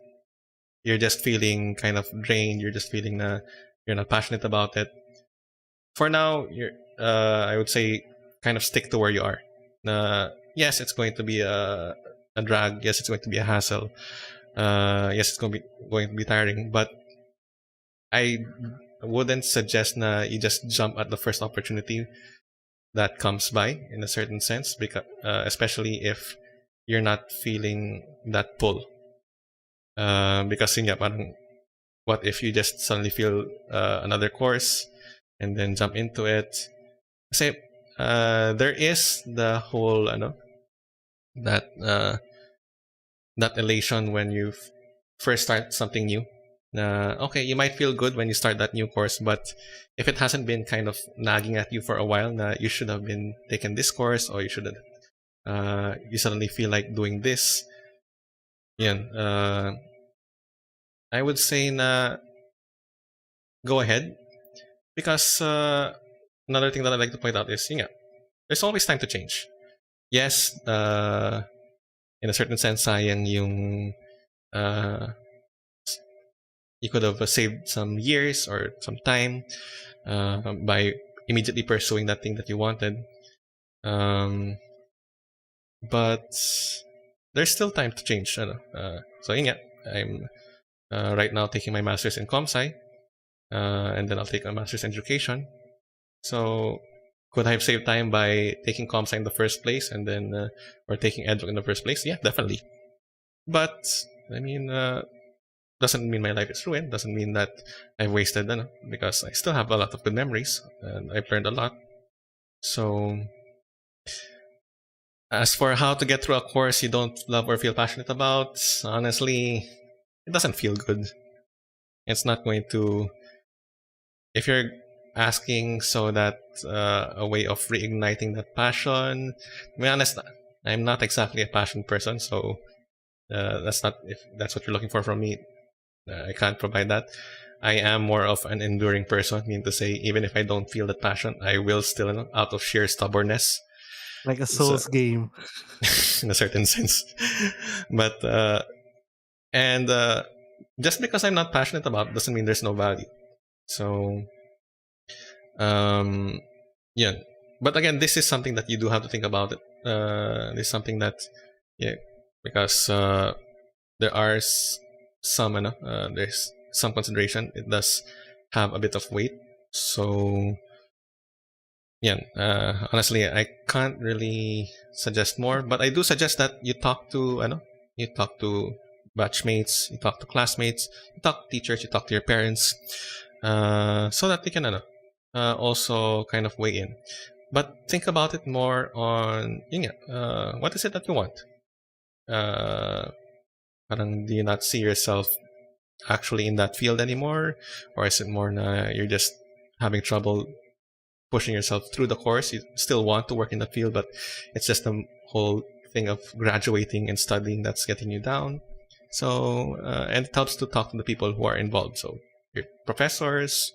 Speaker 1: you're just feeling kind of drained, you're just feeling na you're not passionate about it. For now, I would say kind of stick to where you are. Yes, it's going to be a drag. Yes, it's going to be a hassle. Yes, it's going to be tiring. But I wouldn't suggest na you just jump at the first opportunity that comes by, in a certain sense, because especially if you're not feeling that pull. Because what if you just suddenly feel another course and then jump into it? Kasi there is the whole that elation when you first start something new. Okay, you might feel good when you start that new course, but if it hasn't been kind of nagging at you for a while, you should have been taking this course, or you should have, you suddenly feel like doing this. I would say go ahead, because another thing that I'd like to point out is there's always time to change. Yes, in a certain sense, sayang yung Uh, you could have saved some years or some time by immediately pursuing that thing that you wanted. Um, but there's still time to change. So yeah, I'm right now taking my master's in comsci, and then I'll take a master's in education. So could I have saved time by taking comsci in the first place and then or taking eduk in the first place? Yeah, definitely. But I mean, doesn't mean my life is ruined. Doesn't mean that I've wasted, because I still have a lot of good memories and I've learned a lot. So as for how to get through a course you don't love or feel passionate about, honestly, it doesn't feel good. It's not going to. If you're asking so that a way of reigniting that passion, to be honest, I'm not exactly a passion person, so that's not if that's what you're looking for from me. I can't provide that. I am more of an enduring person, mean to say, even if I don't feel that passion, I will still, out of sheer stubbornness,
Speaker 2: Like a
Speaker 1: so,
Speaker 2: Souls game.
Speaker 1: in a certain sense. But and just because I'm not passionate about it doesn't mean there's no value. So um, yeah, but again, this is something that you do have to think about it. This is something that, yeah, because there are some, there's some consideration. It does have a bit of weight. So yeah, honestly, I can't really suggest more, but I do suggest that you talk to, you talk to batchmates, you talk to classmates, you talk to teachers, you talk to your parents, so that they can, also kind of weigh in. But think about it more on, what is it that you want? Uh, Parang do you not see yourself actually in that field anymore, or is it more na you're just having trouble pushing yourself through the course? You still want to work in the field, but it's just the whole thing of graduating and studying that's getting you down. So and it helps to talk to the people who are involved. So your professors,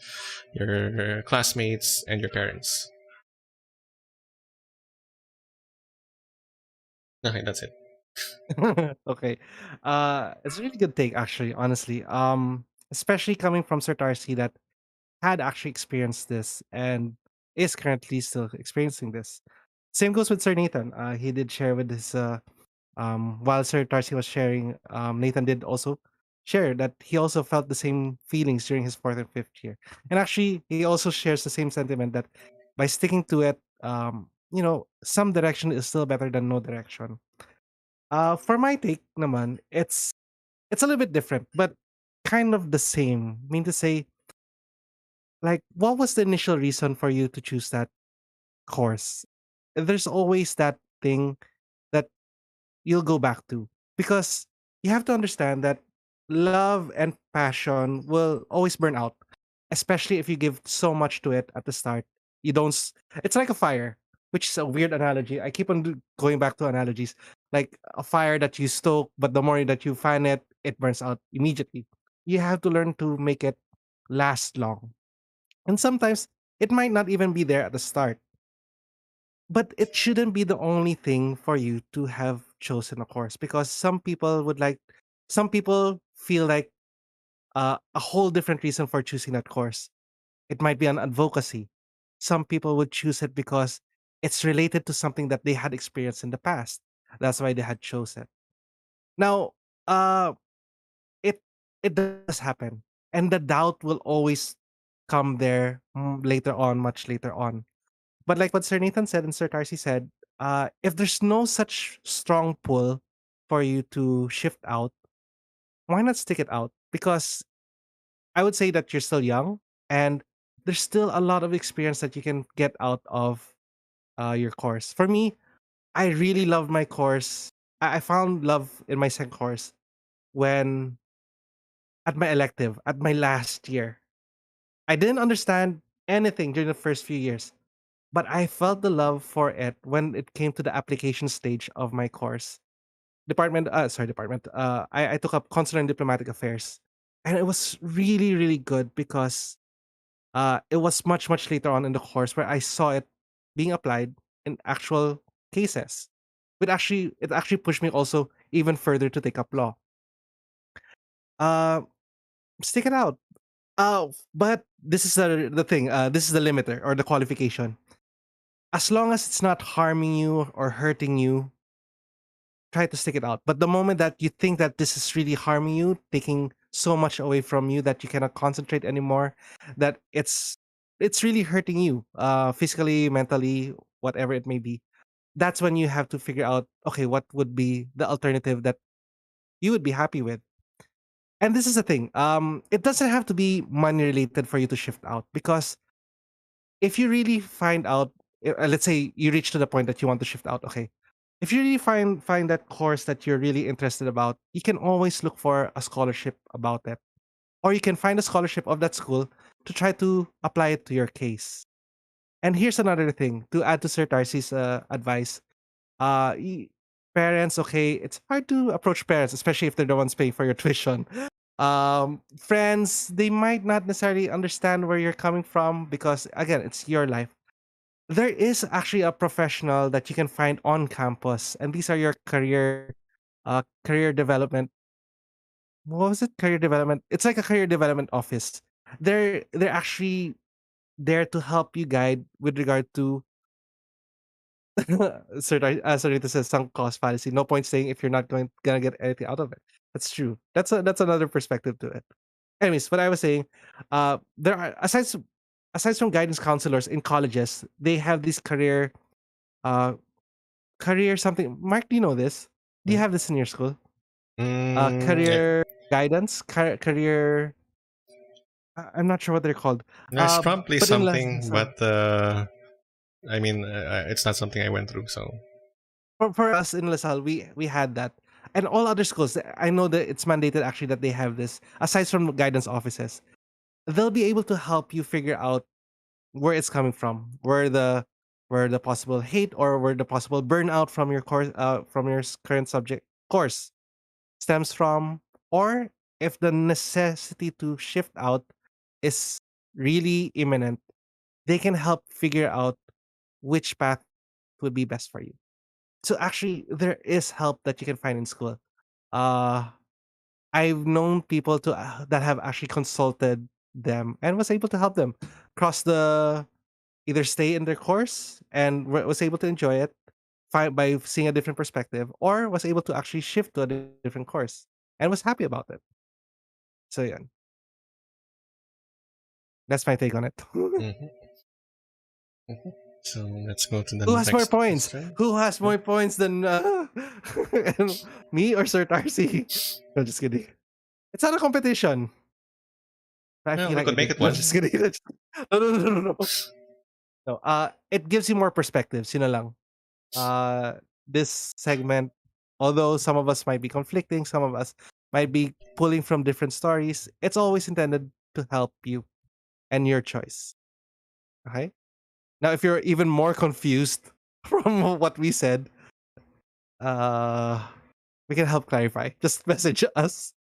Speaker 1: your classmates, and your parents. Okay, that's it.
Speaker 2: Okay. It's a really good take, actually, honestly. Especially coming from Sir Tarsi that had actually experienced this and is currently still experiencing this. Same goes with Sir Nathan. He did share with his while Sir Tarsi was sharing, Nathan did also share that he also felt the same feelings during his fourth and fifth year. And actually, he also shares the same sentiment that by sticking to it, some direction is still better than no direction. For my take naman, it's a little bit different, but kind of the same. Mean to say, like, what was the initial reason for you to choose that course? There's always that thing that you'll go back to because you have to understand that love and passion will always burn out, especially if you give so much to it at the start. You don't it's like a fire, which is a weird analogy. I keep on going back to analogies, like a fire that you stoke, but the more that you fan it, it burns out immediately. You have to learn to make it last long, and sometimes it might not even be there at the start, but it shouldn't be the only thing for you to have chosen a course, because some people feel like a whole different reason for choosing that course. It might be an advocacy. Some people would choose it because it's related to something that they had experienced in the past. That's why they had chosen. Now, uh, it it does happen, and the doubt will always come there later on, much later on. But like what Sir Nathan said and Sir Tarsi said, if there's no such strong pull for you to shift out, why not stick it out? Because I would say that you're still young and there's still a lot of experience that you can get out of your course. For me, I really love my course. I found love in my second course when at my elective, at my last year. I didn't understand anything during the first few years, but I felt the love for it when it came to the application stage of my course. Department. I took up consular and diplomatic affairs, and it was really, really good because it was much, much later on in the course where I saw it being applied in actual cases. It actually pushed me also even further to take up law. uh, stick it out. But this is the thing. This is the limiter or the qualification. As long as it's not harming you or hurting you, try to stick it out. But the moment that you think that this is really harming you, taking so much away from you that you cannot concentrate anymore, that it's really hurting you, physically, mentally, whatever it may be. That's when you have to figure out, okay, what would be the alternative that you would be happy with. And this is the thing. It doesn't have to be money related for you to shift out, because if you really find out, let's say you reach to the point that you want to shift out, okay, if you really find that course that you're really interested about, you can always look for a scholarship about it, or you can find a scholarship of that school to try to apply it to your case. And here's another thing to add to Sir Darcy's advice. uh y- Parents, okay, it's hard to approach parents, especially if they're the ones paying for your tuition. Friends, they might not necessarily understand where you're coming from, because again, it's your life. There is actually a professional that you can find on campus, and these are your career development. What was it? Career development. It's like a career development office. They're actually there to help you guide with regard to sorry, this is sunk cost fallacy. No point saying if you're not gonna get anything out of it. That's true. That's another perspective to it. Anyways, what I was saying, there are aside from guidance counselors in colleges, they have this uh career something. Mark, do you know this? Do you have this in your school?
Speaker 1: It,
Speaker 2: Career guidance, career. I'm not sure what they're called.
Speaker 1: there's probably
Speaker 2: But in
Speaker 1: something,
Speaker 2: Lasal,
Speaker 1: but I mean, it's not something I went through. So
Speaker 2: for us in Lasal, we had that, and all other schools. I know that it's mandated actually that they have this. Aside from guidance offices, they'll be able to help you figure out where it's coming from, where the possible hate or where the possible burnout from your course, from your current subject course stems from, or if the necessity to shift out is really imminent, they can help figure out which path would be best for you. So actually, there is help that you can find in school. Uh, I've known people to that have actually consulted them and was able to help them cross the either stay in their course and was able to enjoy it by seeing a different perspective, or was able to actually shift to a different course and was happy about it. So yeah, that's my take on it.
Speaker 1: mhm, mhm. So let's go to the
Speaker 2: Who has more
Speaker 1: next
Speaker 2: points?
Speaker 1: question.
Speaker 2: Who has
Speaker 1: Yeah.
Speaker 2: more points than me or Sir Tarcy? No, just kidding. It's not a competition. I
Speaker 1: Well,
Speaker 2: feel
Speaker 1: we
Speaker 2: like
Speaker 1: could
Speaker 2: it
Speaker 1: make
Speaker 2: is.
Speaker 1: it
Speaker 2: No,
Speaker 1: one.
Speaker 2: just kidding. No, no, no, no, no, no. No, it gives you more perspectives. Yun na lang. This segment, although some of us might be conflicting, some of us might be pulling from different stories, it's always intended to help you and your choice. Okay? Now, if you're even more confused from what we said, uh, we can help clarify. Just message us.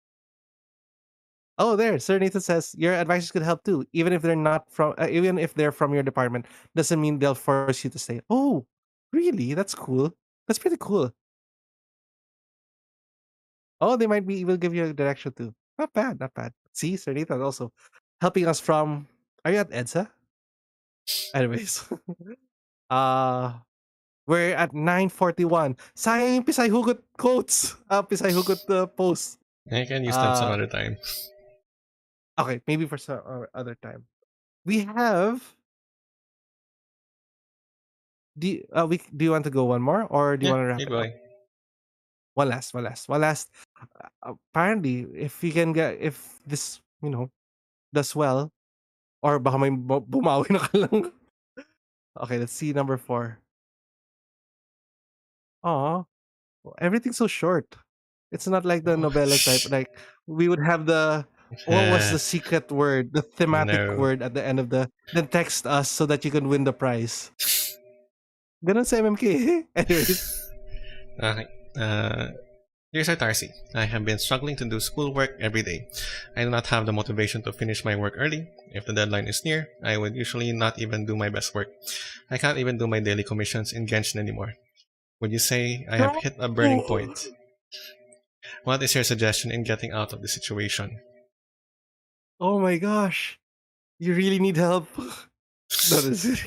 Speaker 2: Oh, there, Sir Nathan says your advices could help too, even if they're not from, even if they're from your department, doesn't mean they'll force you to stay. Oh, really? That's cool. That's pretty cool. Oh, they might be even give you a direction too. Not bad, not bad. See, Sir Nathan also helping us from. Are you at EDSA? Anyways, uh, we're at 9:41. Sayang yung Pisay Hugot quotes. Pisay Hugot posts.
Speaker 1: I can use them some
Speaker 2: Uh,
Speaker 1: other time.
Speaker 2: okay, maybe for some other time. We have. Do you want to go one more, or do you
Speaker 1: Yeah,
Speaker 2: want to wrap
Speaker 1: hey
Speaker 2: it up?
Speaker 1: boy.
Speaker 2: One last. Apparently, if you can get if this does well, or baka may bumawi na ka lang. Okay, let's see number 4. Aw, everything's so short. It's not like the
Speaker 1: Oh,
Speaker 2: novellas type. Like we would have the what was the secret word, the thematic
Speaker 1: no.
Speaker 2: word at the end of the then text us so that you can win the prize. Ganun sa MMK. Anyways.
Speaker 1: Okay. Dear Sir Tarcy, I have been struggling to do schoolwork every day. I do not have the motivation to finish my work early. If the deadline is near, I would usually not even do my best work. I can't even do my daily commissions in Genshin anymore. Would you say I have
Speaker 2: No.
Speaker 1: hit a burning point? What is your suggestion in getting out of the situation?
Speaker 2: Oh my gosh, you really need help. No, this is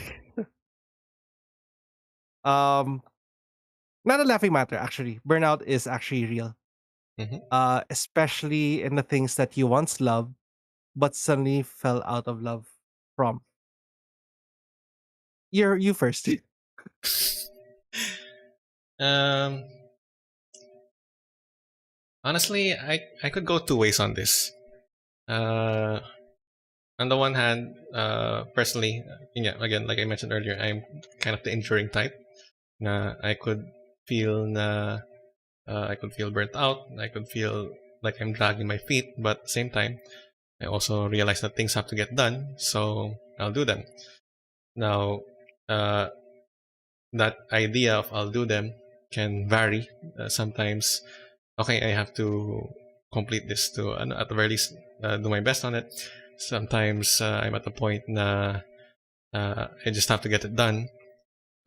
Speaker 2: um not a laughing matter. Actually, burnout is actually real.
Speaker 1: Hmm.
Speaker 2: Especially in the things that you once loved but suddenly fell out of love from. You first.
Speaker 1: Um, Honestly, I could go two ways on this. Uh, on the one hand, personally, yeah, again, like I mentioned earlier, I'm kind of the enduring type. I could feel I could feel burnt out. I could feel like I'm dragging my feet, but at the same time, I also realize that things have to get done, so I'll do them. Now, uh, that idea of I'll do them can vary. Sometimes, okay, I have to complete this to at the very least do my best on it. Sometimes I'm at the point na I just have to get it done.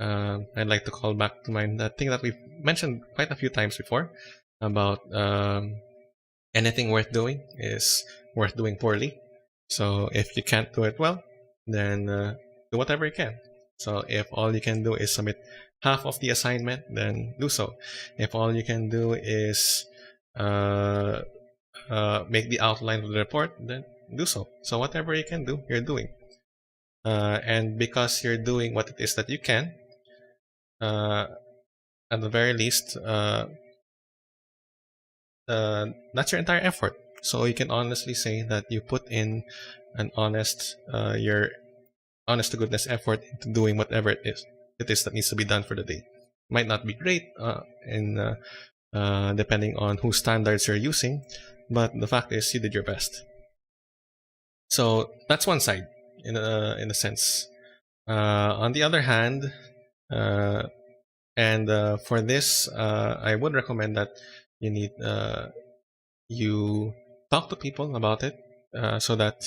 Speaker 1: I'd like to call back to mind the thing that we've mentioned quite a few times before about anything worth doing is worth doing poorly. So if you can't do it well, then do whatever you can. So if all you can do is submit half of the assignment, then do so. If all you can do is uh, make the outline of the report, then do so. So whatever you can do, you're doing. And because you're doing what it is that you can, uh, at the very least, that's your entire effort. So you can honestly say that you put in an your honest to goodness effort into doing whatever it is that needs to be done for the day. Might not be great, in depending on whose standards you're using, but the fact is you did your best. So that's one side, in a sense. On the other hand, uh, and for this, I would recommend that you need you talk to people about it so that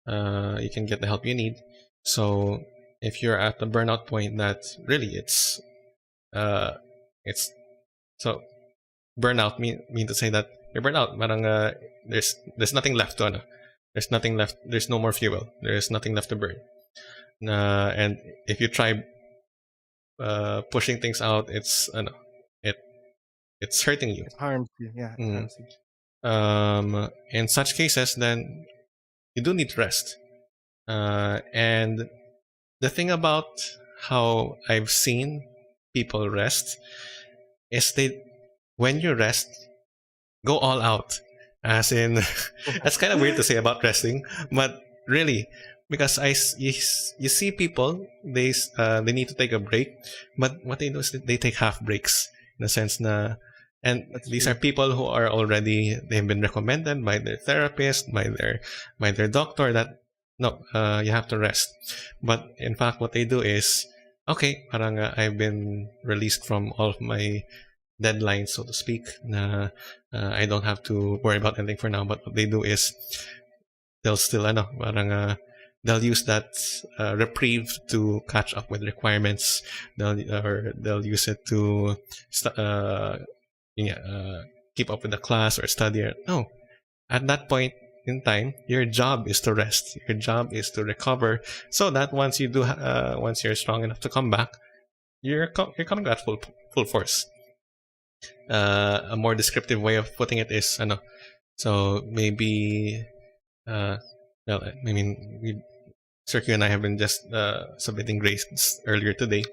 Speaker 1: you can get the help you need. So if you're at the burnout point, that really uh, it's so burnout mean to say that you're burnt out. Parang there's nothing left to ano. There's nothing left. There's no more fuel. There's nothing left to burn. And if you try pushing things out, it it's hurting you.
Speaker 2: It harms you. Yeah, it
Speaker 1: Mm.
Speaker 2: harms you.
Speaker 1: In such cases, then you do need to rest. And the thing about how I've seen people rest is they when you rest, go all out. As in, that's kind of weird to say about resting, but really, because you see people, they need to take a break, but what they do is they take half breaks in the sense na, and
Speaker 2: That's
Speaker 1: these are
Speaker 2: true.
Speaker 1: people who are already they've been recommended by their therapist, by their doctor that no, you have to rest. But in fact, what they do is okay, parang I've been released from all of my deadlines, so to speak. Na I don't have to worry about anything for now. But what they do is they'll still, parang they'll use that reprieve to catch up with requirements. They'll use it to yeah, keep up with the class or study. No, at that point in time, your job is to rest. Your job is to recover, so that once you're strong enough to come back, you're coming back full force. A more descriptive way of putting it is so maybe uh well, I mean Sergio and I have been just submitting grades earlier today,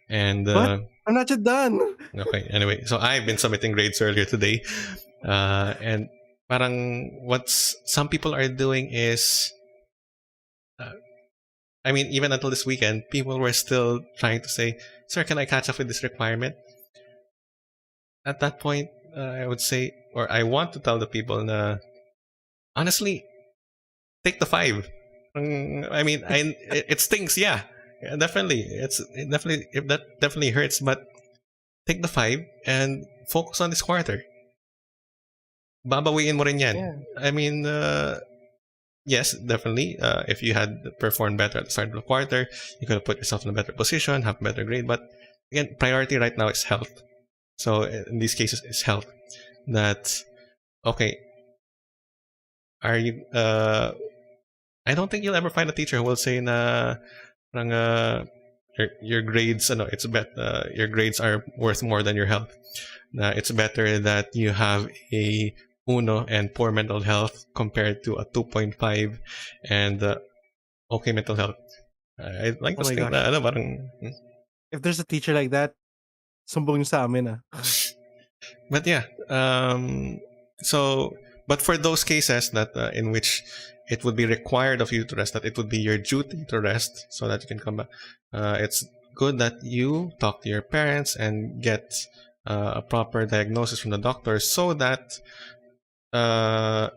Speaker 1: and
Speaker 2: What? I'm not yet done.
Speaker 1: okay, anyway, so I've been submitting grades earlier today, and parang what some people are doing is uh, I mean, even until this weekend, people were still trying to say, sir, can I catch up with this requirement? At that point, I would say, or I want to tell the people, honestly, take the five. I mean, it stinks, yeah. Yeah, definitely. It definitely if that definitely hurts, but take the five and focus on this quarter. Babawiin mo rin yan.
Speaker 2: Yeah,
Speaker 1: I mean, yes, definitely. If you had performed better at the start of the quarter, you could have put yourself in a better position, have a better grade. But again, priority right now is health. So in these cases, it's health. that okay, are you I don't think you'll ever find a teacher who will say na parang, your grades ano, your grades are worth more than your health. Na it's better that you have a uno and poor mental health compared to a 2.5 and okay mental health. I like
Speaker 2: Oh
Speaker 1: to
Speaker 2: my
Speaker 1: think na
Speaker 2: gosh.
Speaker 1: ano parang
Speaker 2: If there's a teacher like that, sumbong niyo sa amin, ah.
Speaker 1: but yeah, so but for those cases that in which it would be required of you to rest, that it would be your duty to rest so that you can come back, it's good that you talk to your parents and get a proper diagnosis from the doctor so that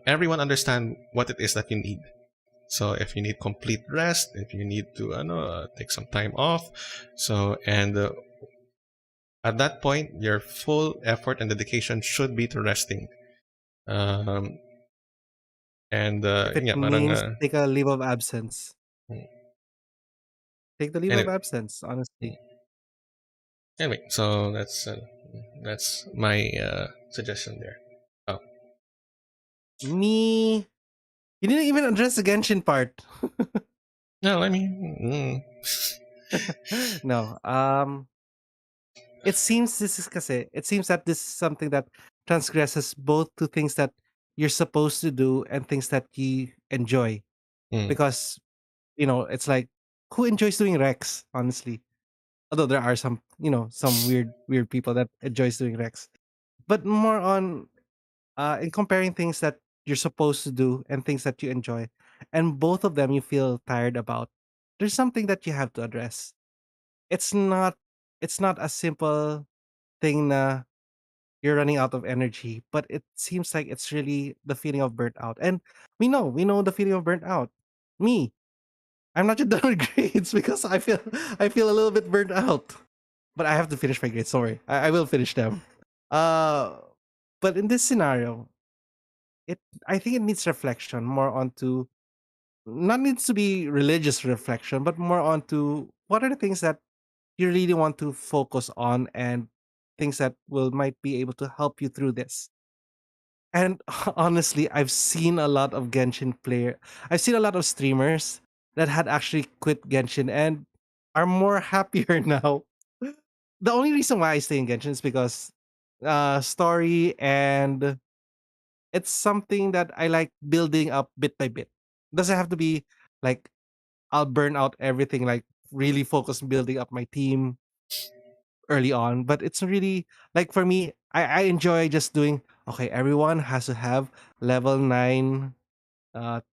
Speaker 1: everyone understand what it is that you need. So if you need complete rest, if you need to take some time off, so and at that point your full effort and dedication should be to resting. Um, and
Speaker 2: If it
Speaker 1: yeah, parang
Speaker 2: means take a leave of absence, take the leave of
Speaker 1: anyway,
Speaker 2: absence, honestly.
Speaker 1: anyway, so that's my suggestion there. Oh
Speaker 2: Me, you didn't even address the Genshin part.
Speaker 1: no, I mean,
Speaker 2: No, it seems this is kasi, it seems that this is something that transgresses both to things that you're supposed to do and things that you enjoy.
Speaker 1: mm,
Speaker 2: Because, it's like, who enjoys doing Rex, honestly? Although there are some, some weird people that enjoys doing Rex. But more on in comparing things that you're supposed to do and things that you enjoy, and both of them you feel tired about, there's something that you have to address. It's not it's not a simple thing na you're running out of energy, but it seems like it's really the feeling of burnt out. And we know the feeling of burnt out. Me, I'm not yet done with grades because I feel a little bit burnt out. But I have to finish my grades. Sorry, I will finish them. Uh, but in this scenario, it I think it needs reflection more onto, not needs to be religious reflection, but more onto what are the things that you really want to focus on and things that will might be able to help you through this. And honestly, I've seen a lot of streamers that had actually quit Genshin and are more happier now. The only reason why I stay in Genshin is because story, and it's something that I like building up bit by bit. Doesn't have to be like I'll burn out everything, like really focus on building up my team early on. But it's really like for me, I enjoy just doing okay, everyone has to have level 9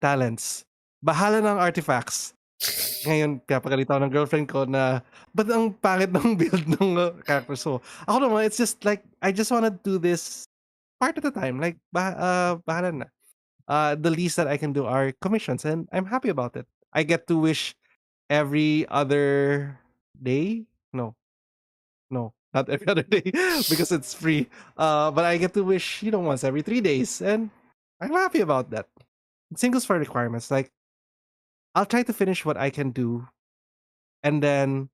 Speaker 2: talents. Bahala ng artifacts. Ngayon, pinapagalitan ako ng girlfriend ko na, ba't ang pangit ng build ng character? So, ako naman, it's just like, I just wanna do this part at a time. Like, bahala na. The least that I can do are commissions, and I'm happy about it. I get to wish every other day. No, no, not every other day because it's free. But I get to wish, once every 3 days, and I'm happy about that. Same goes for requirements. Like, I'll try to finish what I can do, and then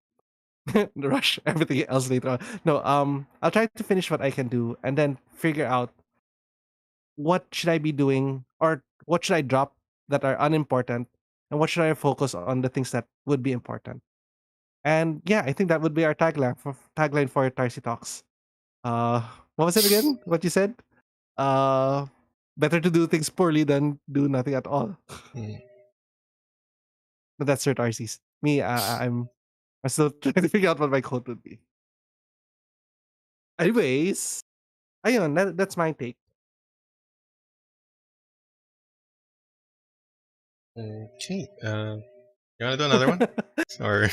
Speaker 2: rush everything else later on. No, I'll try to finish what I can do, and then figure out what should I be doing, or what should I drop that are unimportant, and what should I focus on the things that would be important. And yeah, I think that would be our tagline for Tarsi Talks. What was it again? What you said? Uh, Better to do things poorly than do nothing at all.
Speaker 1: mm.
Speaker 2: But that's Sir Tarsi's. Me, I'm still trying to figure out what my code would be. Anyways, ayun, that's my take.
Speaker 1: Okay. You want to do another one or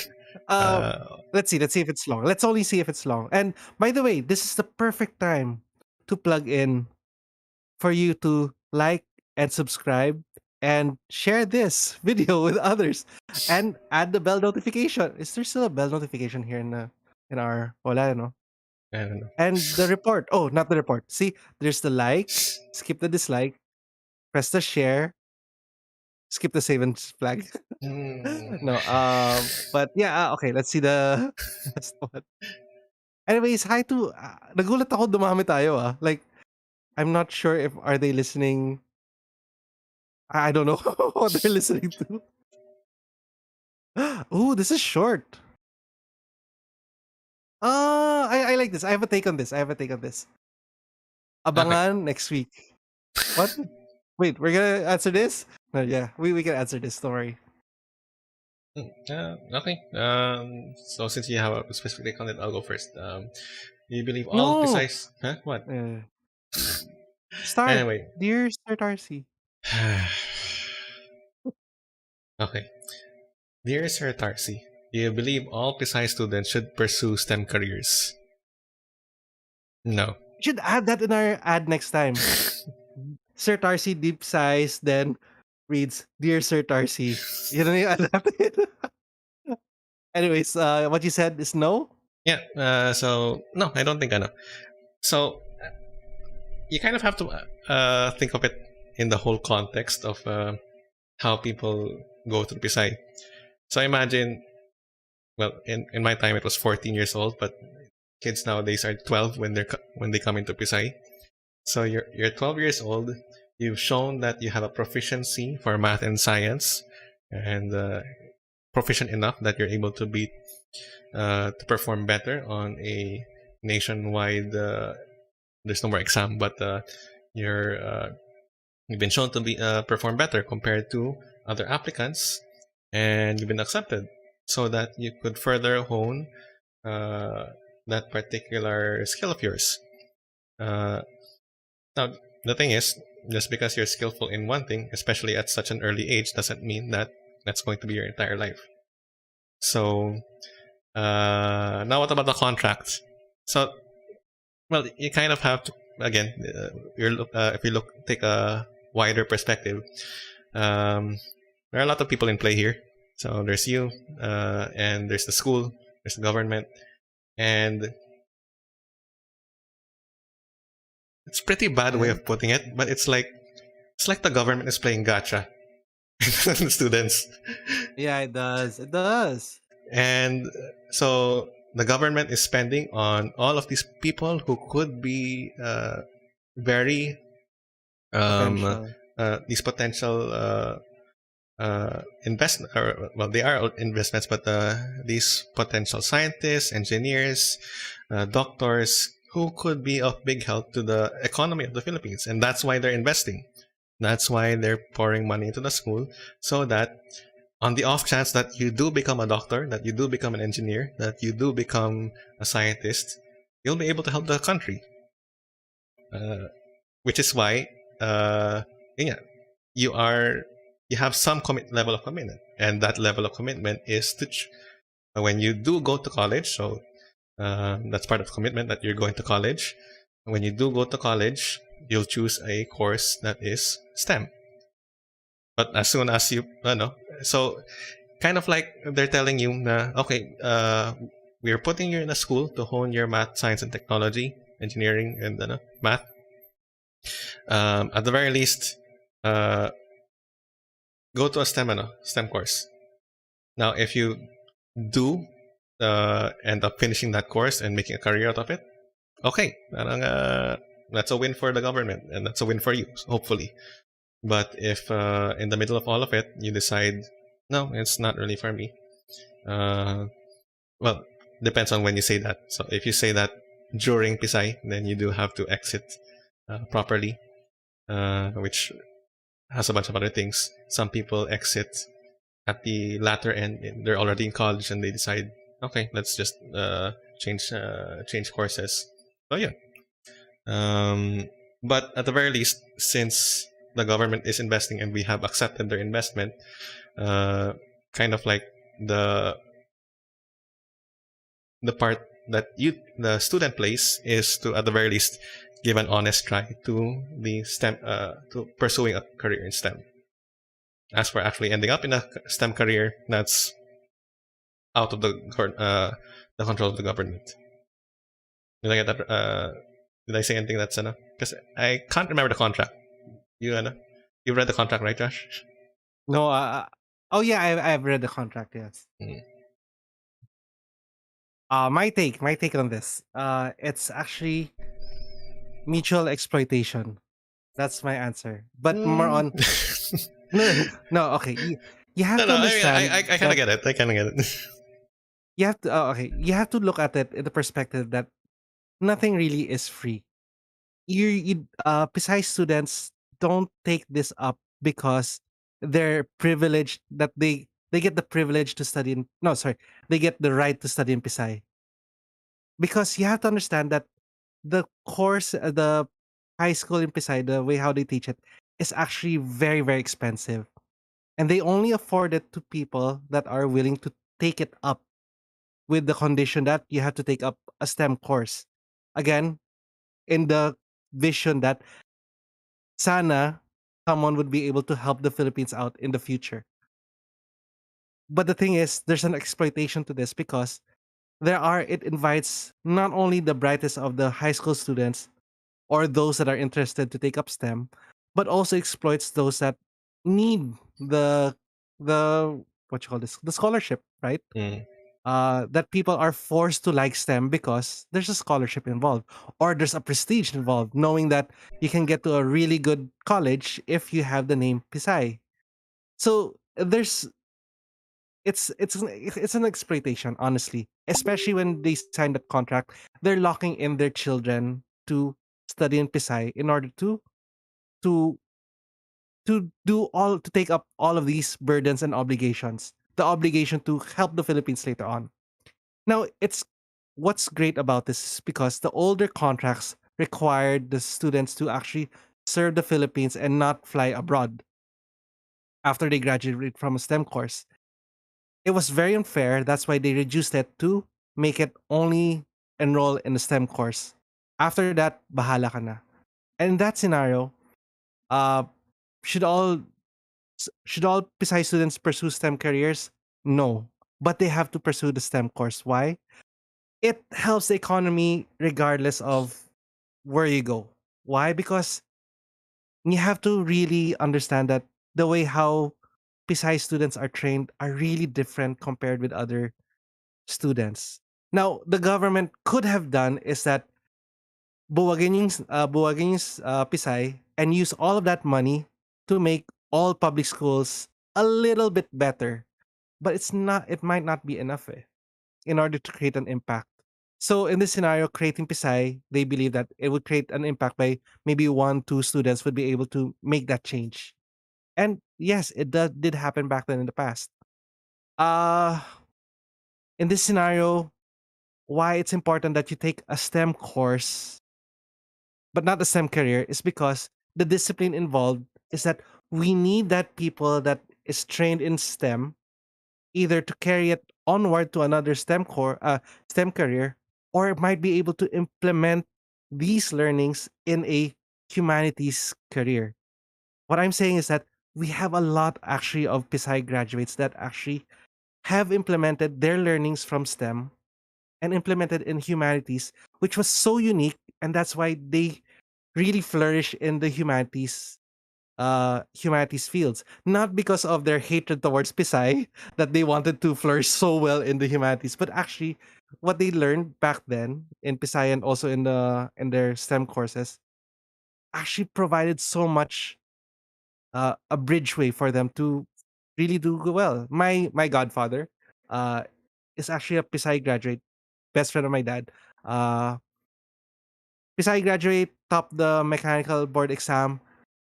Speaker 2: uh,
Speaker 1: uh,
Speaker 2: let's see if it's long. Let's only see if it's long. And by the way, this is the perfect time to plug in for you to like and subscribe and share this video with others and add the bell notification. Is there still a bell notification here in our wala no?
Speaker 1: I don't know.
Speaker 2: And the report. Oh, not the report. See, there's the like, skip the dislike, press the share, skip the save and flag.
Speaker 1: Mm.
Speaker 2: No, but yeah, okay, let's see the last one. Anyways, hi to nagulat ako dumami tayo, ah. Like I'm not sure if are they listening. I don't know what they're listening to. Ooh, this is short. I like this. I have a take on this. I have a take on this.
Speaker 1: Okay.
Speaker 2: Abangan next week. What? Wait, we're gonna answer this? No, yeah, we can answer this story.
Speaker 1: Okay. So since you have a specific take on it, I'll go first. Do you believe all
Speaker 2: No.
Speaker 1: besides? Huh? What?
Speaker 2: Uh, Start,
Speaker 1: Anyway.
Speaker 2: dear Sir Tarcy.
Speaker 1: Okay. Dear Sir Tarcy, do you believe all precise students should pursue STEM careers? No.
Speaker 2: We should add that in our ad next time. Sir Tarcy deep sighs, then reads, "Dear Sir Tarcy." You know, you adapt it. Anyways, what you said is no.
Speaker 1: Yeah. So no, I don't think I know. So you kind of have to think of it in the whole context of how people go through Pisay. So imagine, well, in my time it was 14 years old, but kids nowadays are 12 when they come into Pisay. So you're 12 years old. You've shown that you have a proficiency for math and science, and proficient enough that you're able to beat to perform better on a nationwide. There's no more exam, but you're you've been shown to be perform better compared to other applicants, and you've been accepted, so that you could further hone uh, that particular skill of yours. Uh, Now, the thing is, just because you're skillful in one thing, especially at such an early age, doesn't mean that that's going to be your entire life. So, now what about the contract? So, well, you kind of have to, again, if you take a wider perspective, there are a lot of people in play here. So there's you, and there's the school, there's the government, and it's a pretty bad way
Speaker 2: And
Speaker 1: of putting it, but it's like the government is playing gacha the students.
Speaker 2: yeah, it does. It does.
Speaker 1: And so the government is spending on all of these people who could be very
Speaker 2: Potential.
Speaker 1: these potential investment, or well, they are investments, but these potential scientists, engineers, doctors who could be of big help to the economy of the Philippines, and that's why they're investing. That's why they're pouring money into the school, so that on the off chance that you do become a doctor, that you do become an engineer, that you do become a scientist, you'll be able to help the country. Uh, which is why, yeah, you are you have some level of commitment, and that level of commitment is to when you do go to college. So that's part of commitment that you're going to college. When you do go to college, you'll choose a course that is STEM. But as soon as you, know, so kind of like they're telling you, okay, we're putting you in a school to hone your math, science, and technology, engineering, and math. At the very least, uh, go to a STEM course. Now, if you do end up finishing that course and making a career out of it, okay, that's a win for the government, and that's a win for you, hopefully. But if in the middle of all of it, you decide, no, it's not really for me, uh, well, depends on when you say that. So if you say that during Pisay, then you do have to exit properly, which has a bunch of other things. Some people exit at the latter end; they're already in college and they decide, okay, let's just change courses. So yeah, um, but at the very least, since the government is investing and we have accepted their investment, uh, kind of like the the part that the student plays is to at the very least give an honest try to the STEM to pursuing a career in STEM. As for actually ending up in a STEM career, that's out of the control of the government. Did I get that? Did I say anything that's enough? Because I can't remember the contract. You read the contract, right, Josh?
Speaker 2: No, oh yeah, I've read the contract. Yes.
Speaker 1: Mm.
Speaker 2: My take on this. It's actually Mutual exploitation. That's my answer. But more
Speaker 1: Mm.
Speaker 2: on no, no. Okay, you have
Speaker 1: No,
Speaker 2: to
Speaker 1: no. I mean,
Speaker 2: understand
Speaker 1: I kind of
Speaker 2: that
Speaker 1: get it. I kind of get it.
Speaker 2: you have to. Okay, you have to look at it in the perspective that nothing really is free. Precise students don't take this up because they're privileged that they get the privilege to study in no sorry they get the right to study in Pisay, because you have to understand that the high school in Pisay, the way how they teach it is actually very very expensive, and they only afford it to people that are willing to take it up with the condition that you have to take up a STEM course. Again, in the vision that sana someone would be able to help the Philippines out in the future. But the thing is, there's an exploitation to this because it invites not only the brightest of the high school students or those that are interested to take up STEM, but also exploits those that need the what you call this the scholarship, right?
Speaker 1: Mm.
Speaker 2: That people are forced to like STEM because there's a scholarship involved or there's a prestige involved, knowing that you can get to a really good college if you have the name Pisay. So it's an exploitation, honestly, especially when they sign that contract. They're locking in their children to study in Pisay in order to to take up all of these burdens and obligations. The obligation to help the Philippines later on. Now, it's what's great about this is because the older contracts required the students to actually serve the Philippines and not fly abroad after they graduate from a STEM course. It was very unfair. That's why they reduced it to make it only enroll in the STEM course. After that, bahala ka na. And in that scenario, uh, should all should all Pisay students pursue STEM careers? No, but they have to pursue the STEM course. Why? It helps the economy regardless of where you go. Why? Because you have to really understand that the way how Pisay students are trained are really different compared with other students. Now, the government could have done is that buwagin yung Pisay and use all of that money to make all public schools a little bit better. But it might not be enough in order to create an impact. So in this scenario, creating Pisay, they believe that it would create an impact by maybe one, two students would be able to make that change. And yes, did happen back then in the past. Uh in this scenario, why it's important that you take a STEM course, but not a STEM career, is because the discipline involved is that we need that people that is trained in STEM either to carry it onward to another STEM career, or it might be able to implement these learnings in a humanities career. What I'm saying is that we have a lot actually of Pisay graduates that actually have implemented their learnings from STEM and implemented in humanities, which was so unique, and that's why they really flourish in the humanities fields, not because of their hatred towards Pisay that they wanted to flourish so well in the humanities, but actually what they learned back then in Pisay and also in their STEM courses actually provided so much a bridgeway for them to really do well. My godfather uh, is actually a Pisay graduate, best friend of my dad. Uh, Pisay graduate, topped the mechanical board exam,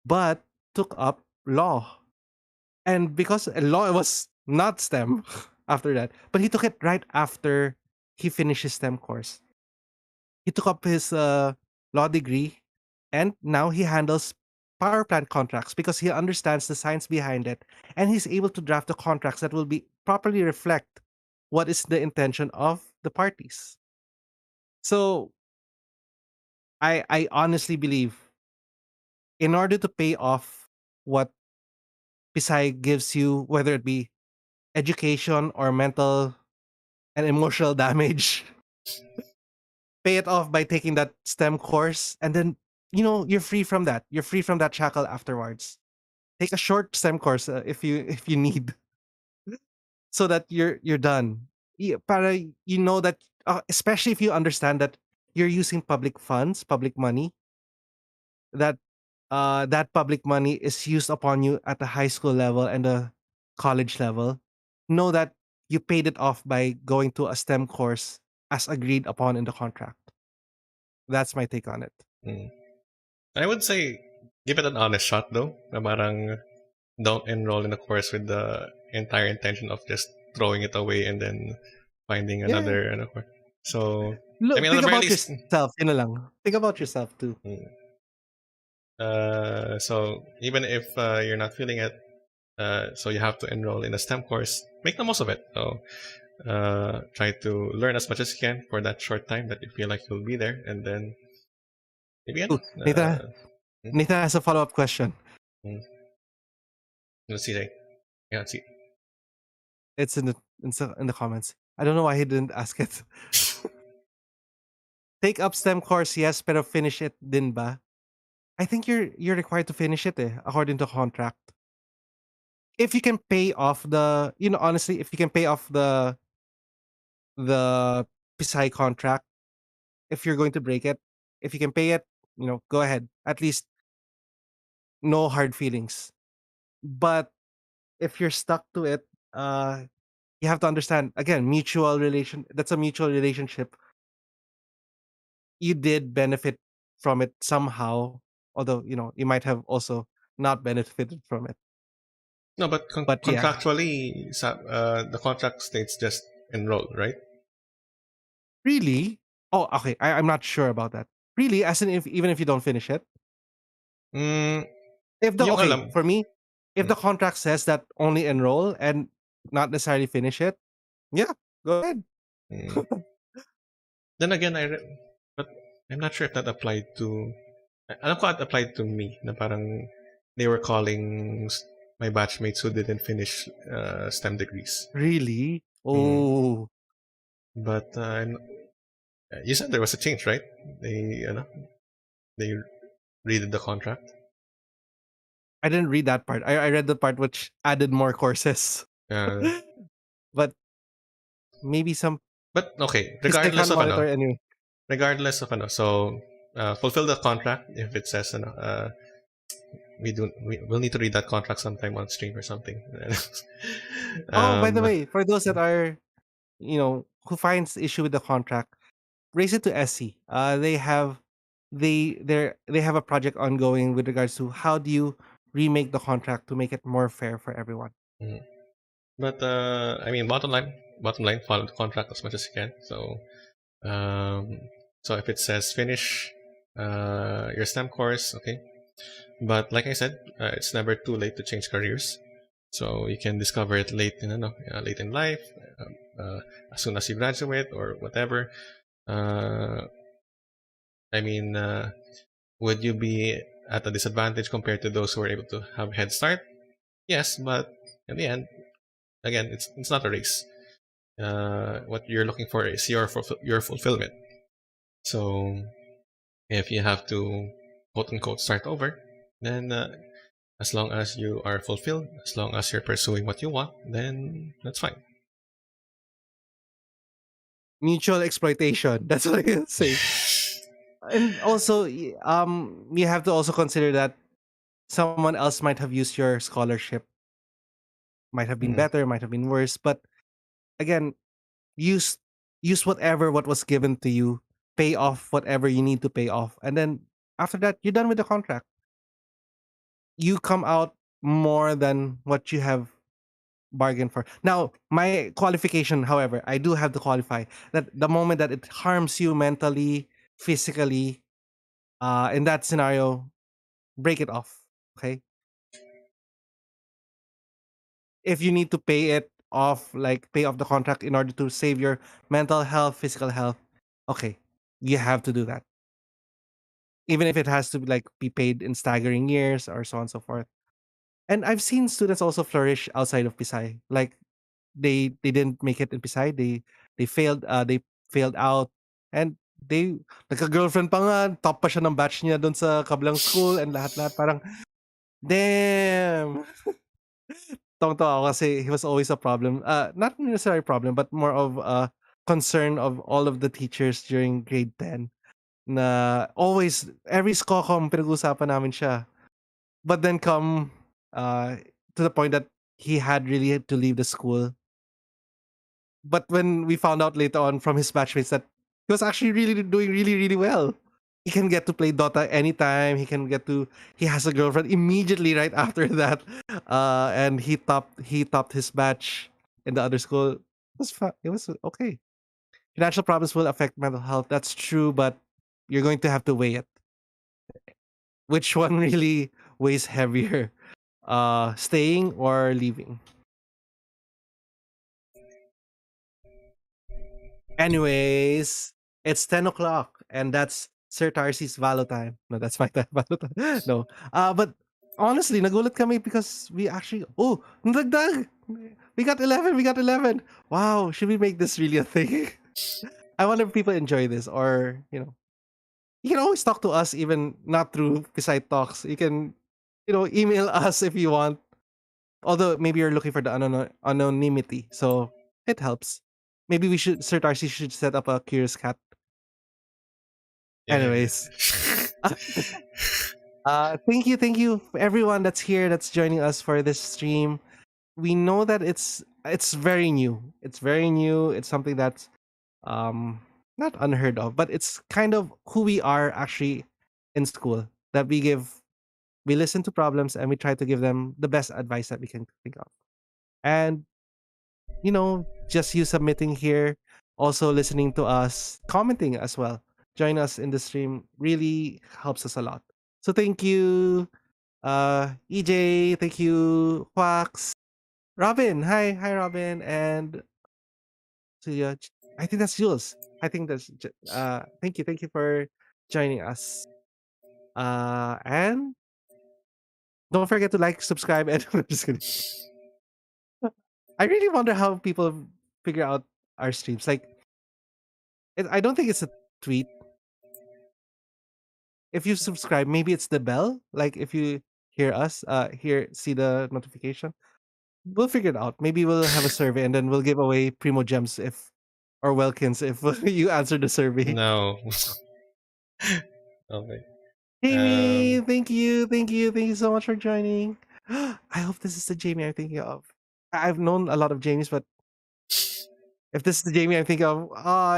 Speaker 2: but took up law. And because law was not STEM after that, but he took it right after he finished his STEM course. He took up his law degree, and now he handles power plant contracts because he understands the science behind it, and he's able to draft the contracts that will be properly reflect what is the intention of the parties. So I honestly believe in order to pay off what Pisay gives you, whether it be education or mental and emotional damage, pay it off by taking that STEM course, and then you're free from that. You're free from that shackle afterwards. Take a short STEM course if you need, so that you're done. Para you know that, especially if you understand that you're using public funds, public money. that that public money is used upon you at the high school level and the college level, know that you paid it off by going to a STEM course as agreed upon in the contract. That's my take on it.
Speaker 1: Mm. I would say give it an honest shot though. Na parang don't enroll in a course with the entire intention of just throwing it away and then finding
Speaker 2: Yeah.
Speaker 1: another course. So I
Speaker 2: Look,
Speaker 1: mean, at
Speaker 2: think
Speaker 1: the very
Speaker 2: about
Speaker 1: least,
Speaker 2: yourself. Yun na lang. Think about yourself too.
Speaker 1: mm, so even if you're not feeling it, so you have to enroll in a STEM course, make the most of it. So try to learn as much as you can for that short time that you feel like you'll be there, and then maybe
Speaker 2: Ooh, Nathan,
Speaker 1: mm,
Speaker 2: Nathan has a follow-up question.
Speaker 1: mm, let's see, like, yeah, let's see.
Speaker 2: It's in the in the comments. I don't know why he didn't ask it. Take up STEM course, yes, pero finish it din ba? I think you're required to finish it according to contract. If you can pay off the, honestly, if you can pay off the Pisai contract, if you're going to break it, if you can pay it, go ahead. At least no hard feelings. But if you're stuck to it, you have to understand again, mutual relation. That's a mutual relationship. You did benefit from it somehow, although you might have also not benefited from it.
Speaker 1: No, but
Speaker 2: But yeah,
Speaker 1: contractually, the contract states just enroll, right?
Speaker 2: really. Oh, okay. I'm not sure about that. Really, as in, if even if you don't finish it,
Speaker 1: Mm,
Speaker 2: if the
Speaker 1: yung
Speaker 2: okay
Speaker 1: alam.
Speaker 2: for me, if
Speaker 1: Mm,
Speaker 2: the contract says that only enroll and not necessarily finish it, yeah, go ahead.
Speaker 1: mm. Then again, but I'm not sure if that applied to. Alam ko it applied to me na parang they were calling my batchmates who didn't finish STEM degrees.
Speaker 2: Really?
Speaker 1: Mm.
Speaker 2: Oh,
Speaker 1: But you said there was a change, right? They redid the contract.
Speaker 2: I didn't read that part. I read the part which added more courses.
Speaker 1: Uh,
Speaker 2: But maybe some,
Speaker 1: but okay,
Speaker 2: because they can't monitor anyway.
Speaker 1: so fulfill the contract if it says we'll need to read that contract sometime on stream or something.
Speaker 2: Oh, by the
Speaker 1: um,
Speaker 2: way, for those that are, who finds issue with the contract, raise it to SC. They have a project ongoing with regards to how do you remake the contract to make it more fair for everyone.
Speaker 1: mhm. But I mean, bottom line, follow the contract as much as you can. Um, so if it says finish your STEM course, okay. But like I said, it's never too late to change careers. So you can discover it late in life, um, uh, as soon as you graduate or whatever. Uh, I mean, would you be at a disadvantage compared to those who are able to have a head start? Yes, but in the end, again, it's not a race. What you're looking for is your fulfillment. So if you have to quote unquote start over, then as long as you are fulfilled, as long as you're pursuing what you want, then that's fine.
Speaker 2: Mutual exploitation. That's what I can say. And also, you have to also consider that someone else might have used your scholarship, might have been
Speaker 1: Mm.
Speaker 2: better, might have been worse. But again, use use what was given to you, pay off whatever you need to pay off, and then after that, you're done with the contract. You come out more than what you have bargained for. Now, my qualification, however, I do have to qualify that the moment that it harms you mentally, physically, in that scenario, break it off. Okay. If you need to pay it off, like pay off the contract in order to save your mental health, physical health, okay, you have to do that. Even if it has to be paid in staggering years or so on and so forth. And I've seen students also flourish outside of Pisay. Like they didn't make it in Pisay. They failed out, and they nagka-girlfriend pa nga, top pa siya ng batch niya dun sa kabilang school and lahat-lahat. Parang, damn! Tawang-tawa ako kasi he was always a problem. Not necessarily a problem, but more of a concern of all of the teachers during grade 10. na always every SCOCOM pinag-uusapan namin siya. But then come uh, to the point that he had really to leave the school. But when we found out later on from his batchmates that he was actually really doing really, really well. He can get to play Dota anytime. He has a girlfriend immediately right after that. And he topped his batch in the other school. It was okay. Financial problems will affect mental health. That's true, but you're going to have to weigh it. Which one really weighs heavier? Staying or leaving? Anyways, it's 10 o'clock, and that's Sir Tarcy's Valo time. No, that's my time. Valo time. No. But honestly, nagulat kami because we actually nagdagdag. We got 11. We got 11. Wow, should we make this really a thing? I wonder if people enjoy this, or you can always talk to us, even not through Beside Talks. You can, email us if you want. Although maybe you're looking for the anonymity, so it helps. Maybe Sir Darcy should set up a Curious Cat.
Speaker 1: Yeah.
Speaker 2: Anyways, thank you for everyone that's here, that's joining us for this stream. We know that it's very new. It's very new. It's something that's um not unheard of, but it's kind of who we are actually in school. That we listen to problems and we try to give them the best advice that we can think of. And just you submitting here, also listening to us, commenting as well, join us in the stream really helps us a lot. So thank you, EJ, thank you, Quax, Robin. Hi, Robin, and I think that's Jules. I think thank you for joining us. And don't forget to like, subscribe, and I'm just kidding. I really wonder how people figure out our streams. Like, I don't think it's a tweet. If you subscribe, maybe it's the bell. Like if you hear us, see the notification. We'll figure it out. Maybe we'll have a survey and then we'll give away Primo Gems or Welkins if you answer the survey.
Speaker 1: No. Okay.
Speaker 2: Jamie, thank you so much for joining. I hope this is the Jamie I'm thinking of. I've known a lot of Jamies, but if this is the Jamie I'm thinking of,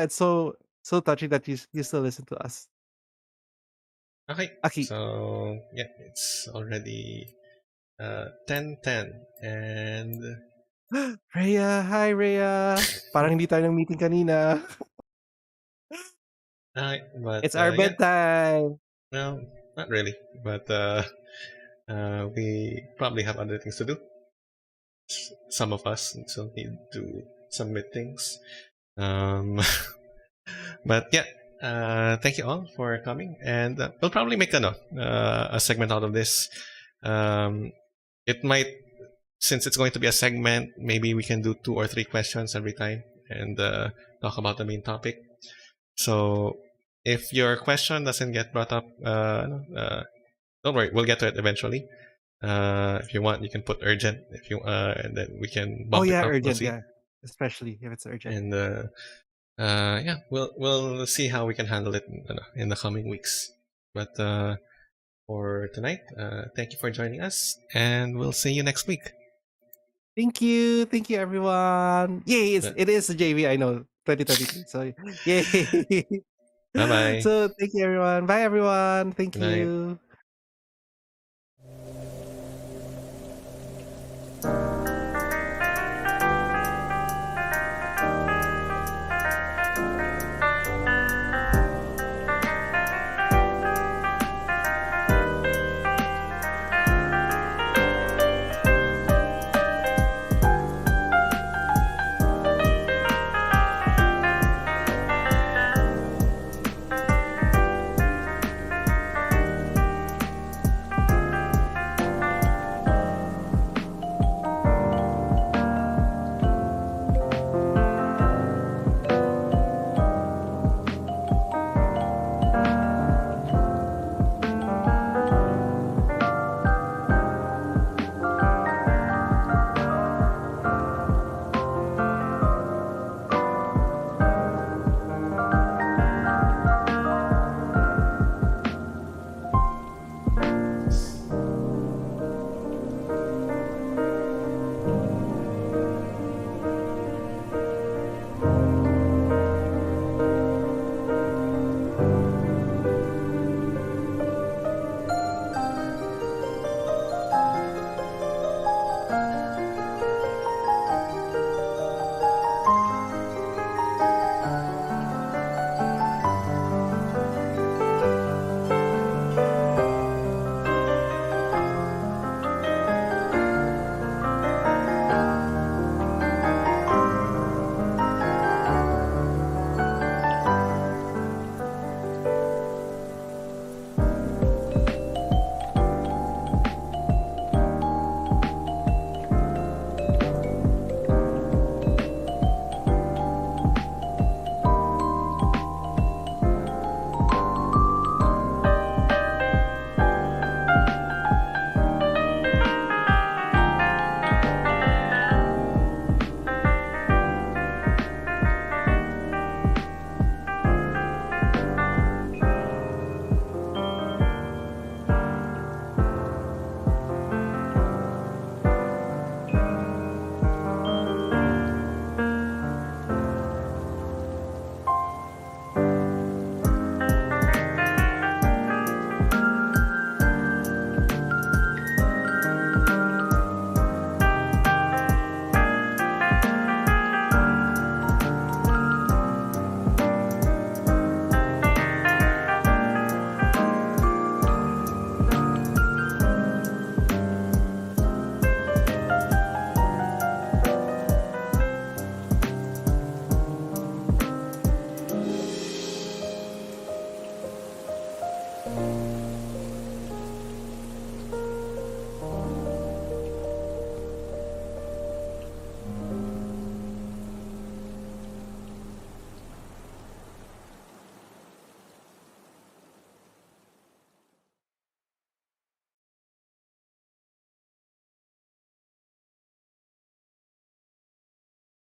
Speaker 2: it's so touching that you still listen to us.
Speaker 1: Okay.
Speaker 2: Aki.
Speaker 1: So yeah, it's already 10:10, and
Speaker 2: Rhea, hi Rhea. Parang hindi tayo ng meeting kanina.
Speaker 1: but
Speaker 2: It's our
Speaker 1: yeah,
Speaker 2: bedtime.
Speaker 1: no, not really. But we probably have other things to do. Some of us still need to submit things. Um, but yeah, thank you all for coming, and we'll probably make a segment out of this. It might, since it's going to be a segment, maybe we can do 2 or 3 questions every time and talk about the main topic. So if your question doesn't get brought up, don't worry, we'll get to it eventually. If you want, you can put urgent if you and then we can
Speaker 2: Oh
Speaker 1: bump it
Speaker 2: yeah,
Speaker 1: up. We'll
Speaker 2: urgent,
Speaker 1: see.
Speaker 2: yeah. Especially if it's urgent.
Speaker 1: And yeah, we'll see how we can handle it in the coming weeks. But for tonight, thank you for joining us, and we'll see you next week.
Speaker 2: Thank you everyone. Yay, it is the JV, I know. 2023. So yay.
Speaker 1: Bye bye.
Speaker 2: So thank you everyone. Bye everyone. Thank
Speaker 1: Good night.
Speaker 2: you.